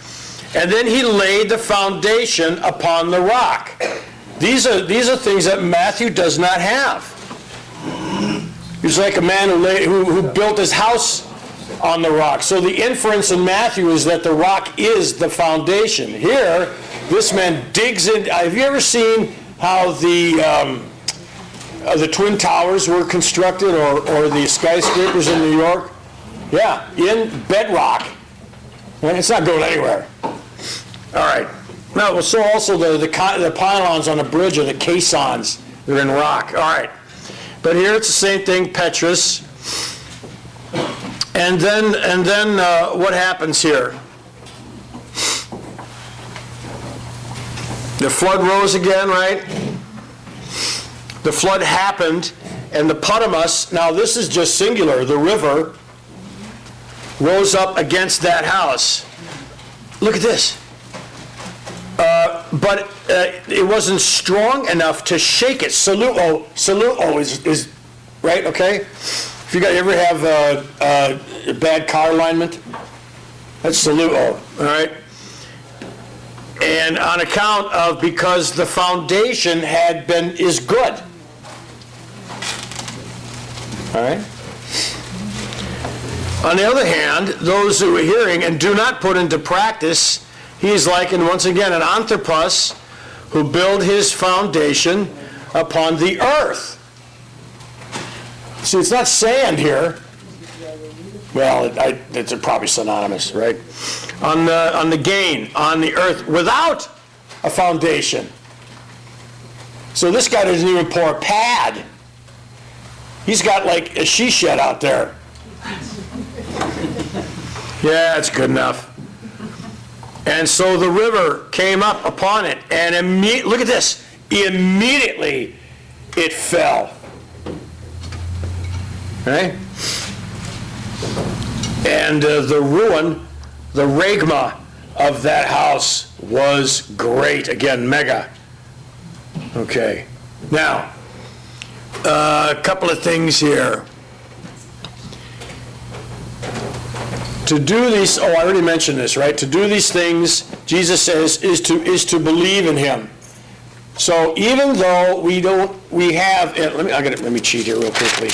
And then he laid the foundation upon the rock. These are things that Matthew does not have. He's like a man who built his house on the rock. So the inference in Matthew is that the rock is the foundation. Here, this man digs in. Have you ever seen how the Twin Towers were constructed, or the skyscrapers in New York? Yeah, in bedrock. And it's not going anywhere. All right. No, so also the pylons on the bridge are the caissons. They're in rock. All right. But here it's the same thing, Petrus. And then what happens here? The flood rose again, right? The flood happened, and the Potamus, now this is just singular, the river rose up against that house. Look at this. But it wasn't strong enough to shake it. Saluo is right, okay? If you ever have a bad car alignment, that's saluo, all right? And on account of, because the foundation is good. All right? On the other hand, those who are hearing and do not put into practice, he's likened once again an anthropos who build his foundation upon the earth. See, it's not sand here. Well, it's probably synonymous, right? On the gain, on the earth, without a foundation. So this guy doesn't even pour a pad. He's got like a she shed out there. Yeah, it's good enough. And so the river came up upon it, and look at this. Immediately it fell. Right? And the ruin, the regma of that house was great. Again, mega. Okay. Now, a couple of things here. To do these, I already mentioned this, right? To do these things, Jesus says, is to believe in him. So even though we have, let me cheat here real quickly.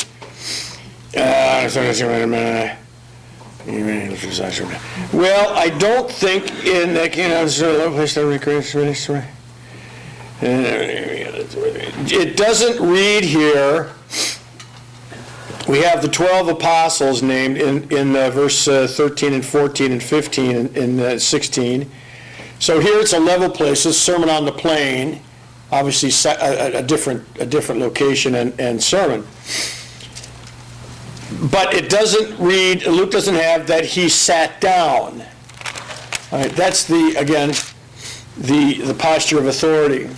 Well, I don't think in that, it doesn't read here. We have the 12 apostles named in verse 13 and 14 and 15 and 16. So here it's a level place, it's Sermon on the Plain, obviously a different location and sermon. But it doesn't read, Luke doesn't have that he sat down. All right, that's the posture of authority.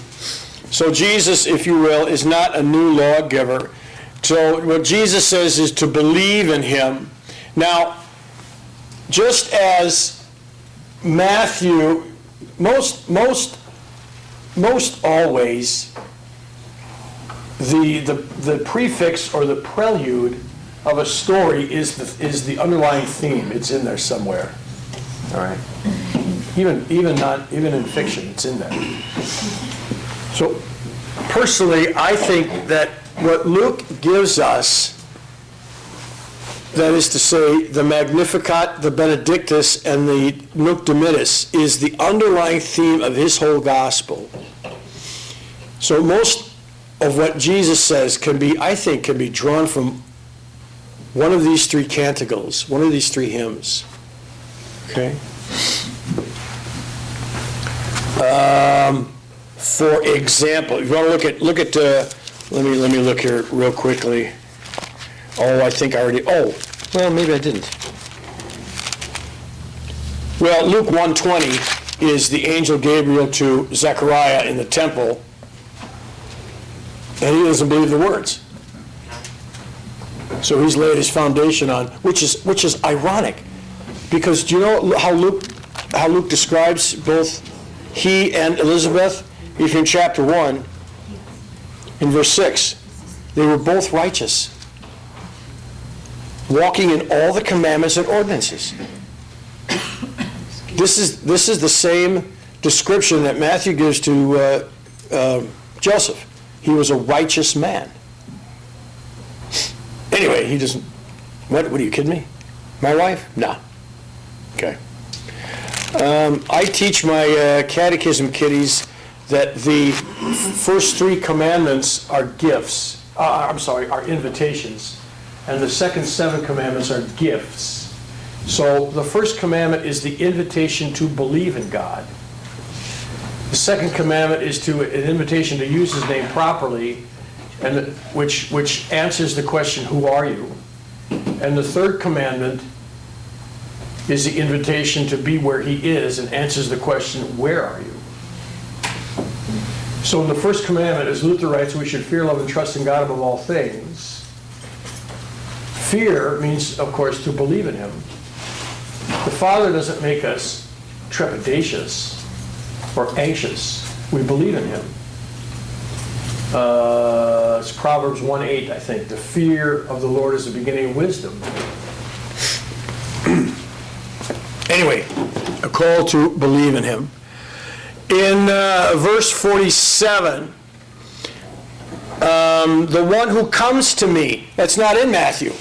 So Jesus, if you will, is not a new lawgiver. So what Jesus says is to believe in him. Now, just as Matthew, most always, the prefix or the prelude of a story is the underlying theme. It's in there somewhere. All right. Even in fiction, it's in there. So personally, I think that what Luke gives us, that is to say, the Magnificat, the Benedictus, and the Nunc Dimittis, is the underlying theme of his whole gospel. So most of what Jesus says can be drawn from one of these three canticles, one of these three hymns. Okay? For example, if you want to look at let me look here real quickly. Well, maybe I didn't. Well, Luke 1:20 is the angel Gabriel to Zechariah in the temple, and he doesn't believe the words. So he's laid his foundation on, which is ironic, because do you know how Luke describes both he and Elizabeth? If in chapter 1, in verse 6, they were both righteous, walking in all the commandments and ordinances. This is the same description that Matthew gives to Joseph. He was a righteous man. Anyway, he doesn't, what are you kidding me? My wife? Nah. Okay. I teach my catechism kiddies that the first 3 commandments are gifts, are invitations, and the second 7 commandments are gifts. So the first commandment is the invitation to believe in God. The second commandment is an invitation to use his name properly, and which answers the question, who are you? And the third commandment is the invitation to be where he is and answers the question, where are you? So in the first commandment, as Luther writes, we should fear, love, and trust in God above all things. Fear means, of course, to believe in him. The Father doesn't make us trepidatious or anxious. We believe in him. It's Proverbs 1:8, I think. The fear of the Lord is the beginning of wisdom. Anyway, a call to believe in him. In verse 47, the one who comes to me, that's not in Matthew.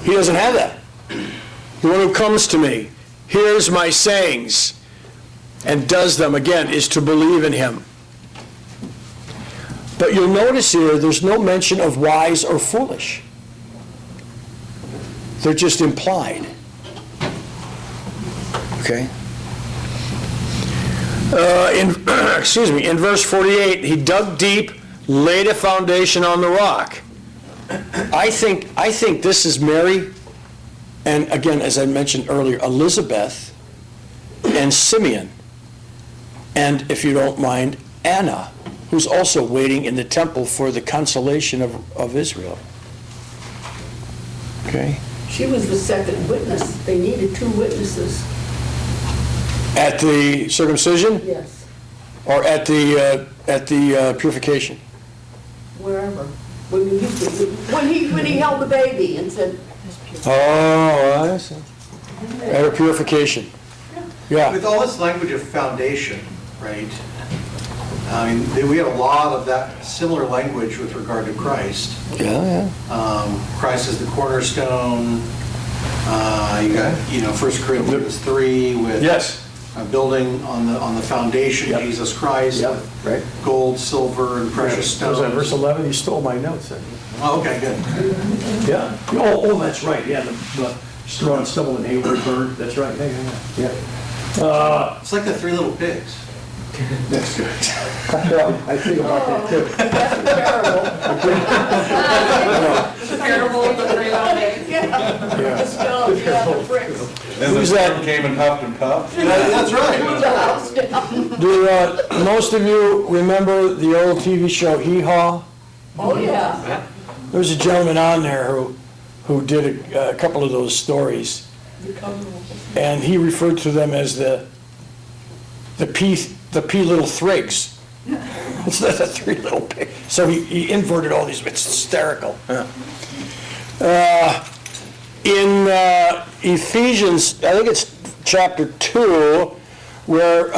He doesn't have that. The one who comes to me, hears my sayings, and does them, again, is to believe in him. But you'll notice here, there's no mention of wise or foolish. They're just implied. Okay? In verse 48, he dug deep, laid a foundation on the rock. I think this is Mary, and again, as I mentioned earlier, Elizabeth and Simeon, and if you don't mind, Anna, who's also waiting in the temple for the consolation of Israel. Okay? She was the second witness. They needed 2 witnesses. At the circumcision? Yes, Or at the purification? wherever. When he held the baby and said, Oh, I see. At a purification. Yeah. With all this language of foundation, right? I mean, we have a lot of that similar language with regard to Christ. Yeah. Christ is the cornerstone. You got, 1 Corinthians 3 with Yes. building on the foundation, Yep. Jesus Christ, Yep, right. gold, silver, and precious Was stones. that verse 11? You stole my notes then. Oh, okay, good. Yeah. Oh, that's right. Yeah, the straw and stubble and hay were burned. That's right. Yeah. It's like the 3 little pigs. That's good. I think about that too. that's a parable. Parable of the 3 little pigs. Yeah. The stones, the bricks. Then the Who's that? storm came and huffed and puffed. That's right. The house down. Do most of you remember the old TV show Hee Haw? Oh, yeah. There was a gentleman on there who did a couple of those stories, and he referred to them as the P little thrigs. It's not the 3 little pigs. So he inverted all these. It's hysterical. In Ephesians, I think it's chapter 2, where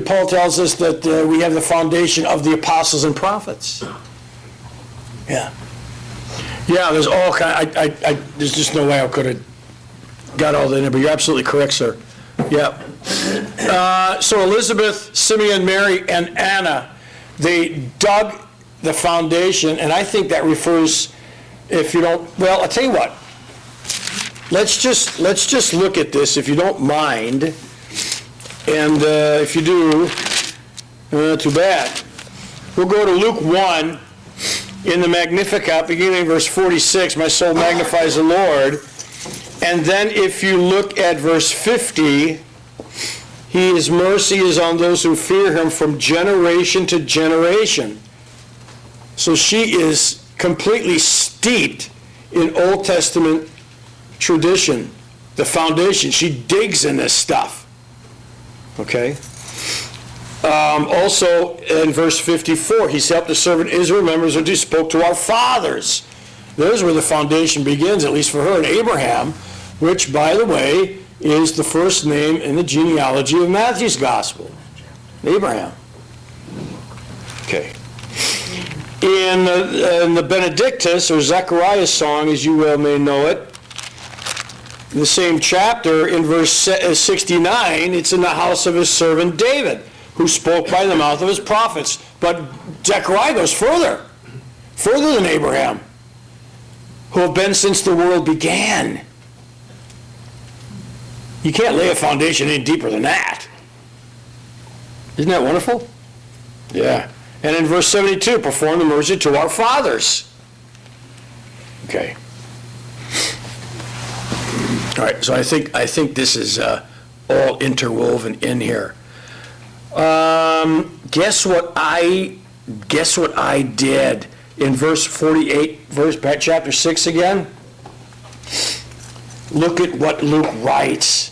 Paul tells us that we have the foundation of the apostles and prophets. Yeah. Yeah, there's all kind. There's just no way I could have got all that in there, but you're absolutely correct, sir. Yeah. So Elizabeth, Simeon, Mary, and Anna, they dug the foundation, and I think that refers, if you don't, well, I'll tell you what. Let's just look at this, if you don't mind, and if you do, too bad. We'll go to Luke 1 in the Magnificat, beginning in verse 46, my soul magnifies the Lord. And then if you look at verse 50, his mercy is on those who fear him from generation to generation. So she is completely steeped in Old Testament tradition, the foundation. She digs in this stuff. Okay? Also, in verse 54, he's helped the servant Israel, remembers what he spoke to our fathers. There's where the foundation begins, at least for her, and Abraham, which, by the way, is the first name in the genealogy of Matthew's gospel. Abraham. Okay. In the Benedictus, or Zechariah's song, as you well may know it, in the same chapter, in verse 69, it's in the house of his servant David, who spoke by the mouth of his prophets. But Zechariah goes further than Abraham, who have been since the world began. You can't lay a foundation any deeper than that. Isn't that wonderful? Yeah. And in verse 72, perform the mercy to our fathers. Okay. All right, so I think this is all interwoven in here. Guess what I did in verse 48, chapter 6 again? Look at what Luke writes.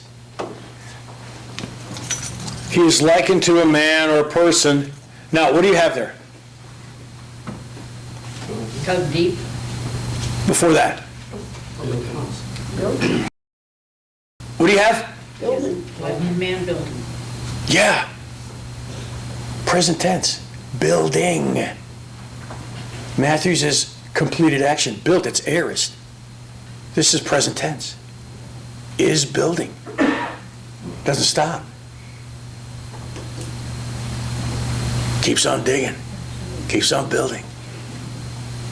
He is likened to a man or a person. Now, what do you have there? Go deep. Before that? What do you have? Building. Like a man building. Yeah. Present tense. Building. Matthew's is completed action. Built, it's aorist. This is present tense. Is building. Doesn't stop. Keeps on digging. Keeps on building.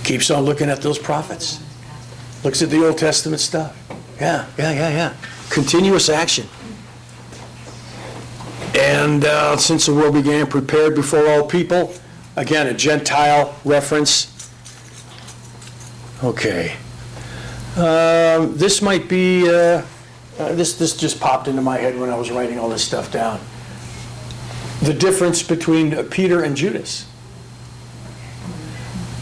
Keeps on looking at those prophets. Looks at the Old Testament stuff. Yeah. Continuous action. And since the world began, prepared before all people. Again, a Gentile reference. Okay. This might be, this just popped into my head when I was writing all this stuff down. The difference between Peter and Judas.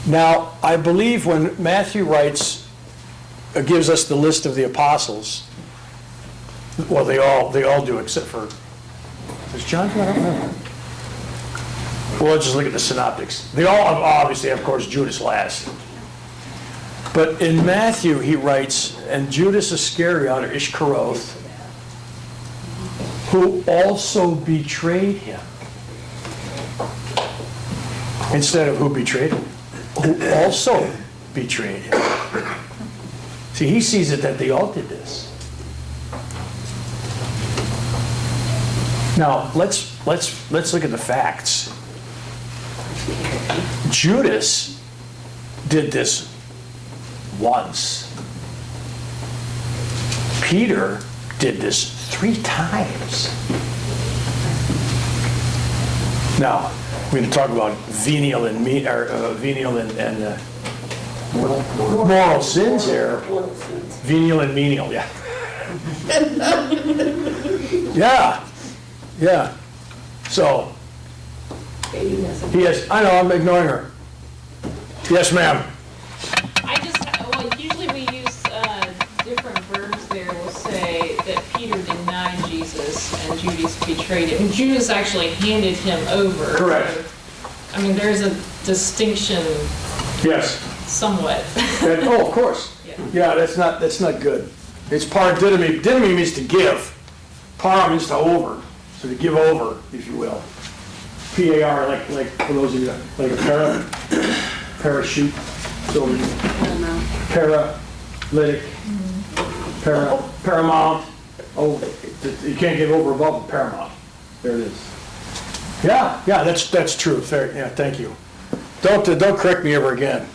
Now, I believe when Matthew writes, gives us the list of the apostles, well, they all do except for, is John? I don't know. Well, let's just look at the synoptics. They all obviously, of course, Judas last. But in Matthew, he writes, and Judas Iscariot, or Ishkaroth, who also betrayed him. Instead of who betrayed him, who also betrayed him. See, he sees it that they all did this. Now, let's look at the facts. Judas did this once. Peter did this 3 times. Now, we're going to talk about venial and moral sins here. Venial and menial, yeah. Yeah. So, he has, I know, I'm ignoring her. Yes, ma'am. Usually we use different verbs there. We'll say that Peter denied Jesus and Judas betrayed him. Judas actually handed him over. Correct. So, I mean, there's a distinction Yes. somewhat. Oh, of course. Yeah, that's not good. It's paradidomi. Didomi means to give. Para means to over. So to give over, if you will. P-A-R, like for those of you, like a parachute. So paralytic, paramount. Oh, you can't give over above paramount. There it is. Yeah, that's true. Fair. Yeah, thank you. Don't correct me ever again.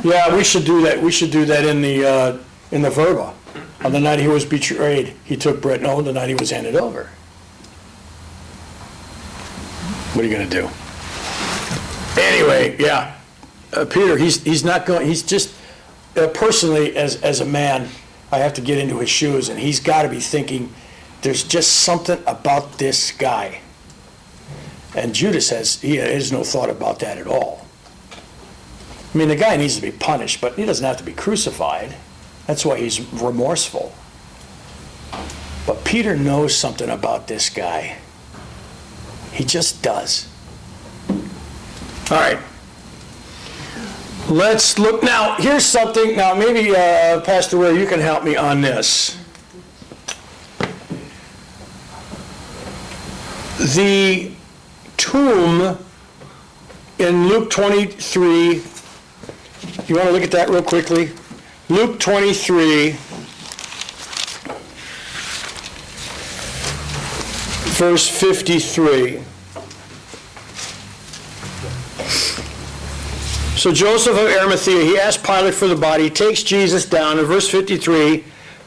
Yeah, we should do that. We should do that in the verba. On the night he was betrayed, he took bread. No, the night he was handed over. What are you going to do? Anyway, yeah. Peter, he's not going. He's just personally, as a man, I have to get into his shoes, and he's got to be thinking, there's just something about this guy. And Judas has no thought about that at all. I mean, the guy needs to be punished, but he doesn't have to be crucified. That's why he's remorseful. But Peter knows something about this guy. He just does. All right. Let's look, now, here's something, now maybe Pastor Ray, you can help me on this. The tomb in Luke 23, you want to look at that real quickly? Luke 23, verse 53. So Joseph of Arimathea, he asked Pilate for the body, he takes Jesus down in verse 53,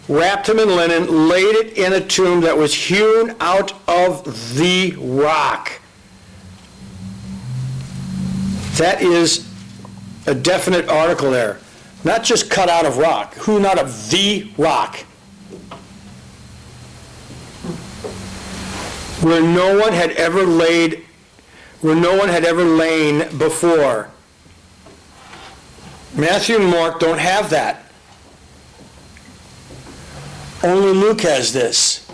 wrapped him in linen, laid it in a tomb that was hewn out of the rock. That is a definite article there. Not just cut out of rock, hewn out of the rock. Where no one had ever lain before. Matthew and Mark don't have that. Only Luke has this.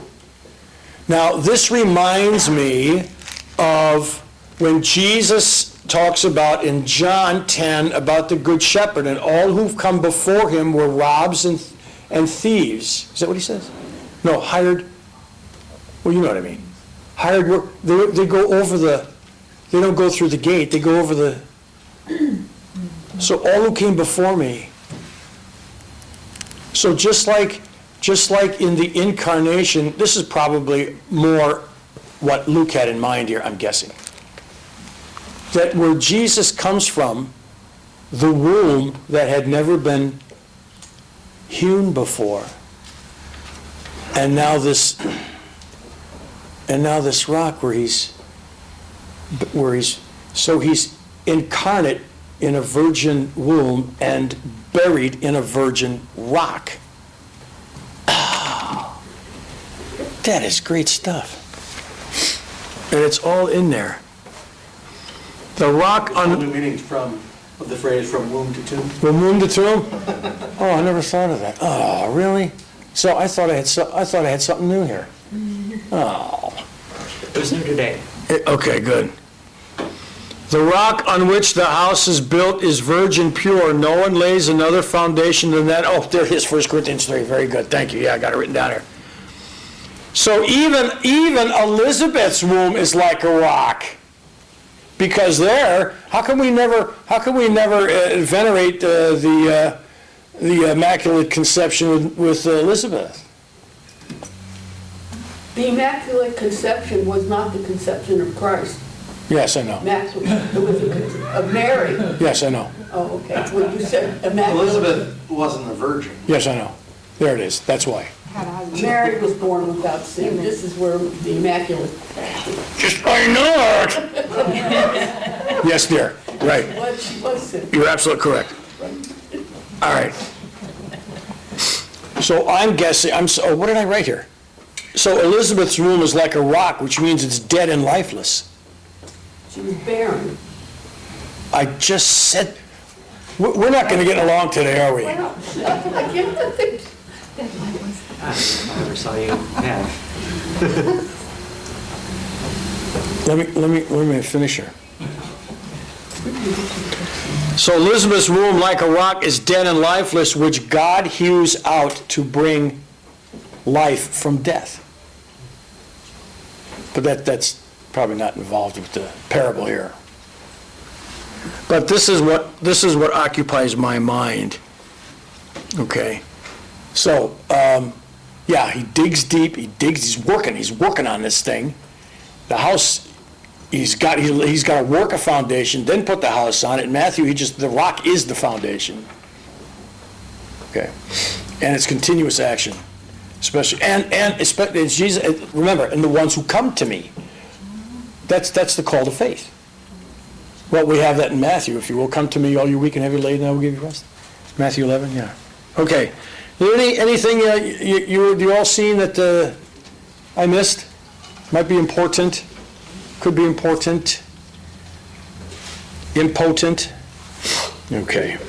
Now, this reminds me of when Jesus talks about in John 10 about the Good Shepherd, and all who've come before him were robbers and thieves. Is that what he says? No, hired. Well, you know what I mean. Hired work. They go over the. They don't go through the gate. They go over the. So all who came before me. So just like in the incarnation, this is probably more what Luke had in mind here, I'm guessing. That where Jesus comes from, the womb that had never been hewn before, and now this rock where he's incarnate in a virgin womb and buried in a virgin rock. Oh, that is great stuff. And it's all in there. The rock on... The meaning of the phrase from womb to tomb. From womb to tomb? Oh, I never thought of that. Oh, really? So I thought I had something new here. Oh. It was new today. Okay, good. The rock on which the house is built is virgin pure. No one lays another foundation than that. Oh, there it is, 1 Corinthians 3. Very good. Thank you. Yeah, I got it written down here. So even Elizabeth's womb is like a rock. Because there, how can we never venerate the Immaculate Conception with Elizabeth? The Immaculate Conception was not the conception of Christ. Yes, I know. It was of Mary. Yes, I know. Oh, okay. Well, you said Immaculate. Elizabeth wasn't a virgin. Yes, I know. There it is. That's why. Mary was born without sin. This is where the Immaculate. I know it! Yes, dear. Right. She was sin. You're absolutely correct. All right. So I'm guessing, what did I write here? So Elizabeth's womb is like a rock, which means it's dead and lifeless. She was barren. I just said, we're not going to get along today, are we? Well, I can't think. I never saw you have. Let me finish here. So Elizabeth's womb, like a rock, is dead and lifeless, which God hews out to bring life from death. But that's probably not involved with the parable here. But this is what occupies my mind. Okay. So, yeah, he digs deep, he's working on this thing. The house, he's got to work a foundation, then put the house on it. In Matthew, the rock is the foundation. Okay. And it's continuous action. Especially, and especially Jesus, remember, and the ones who come to me. That's the call to faith. Well, we have that in Matthew. If you will come to me, all you weak and heavy laden, I will give you rest. Matthew 11, yeah. Okay. Anything you all seen that I missed? Might be important. Could be important. Impotent. Okay.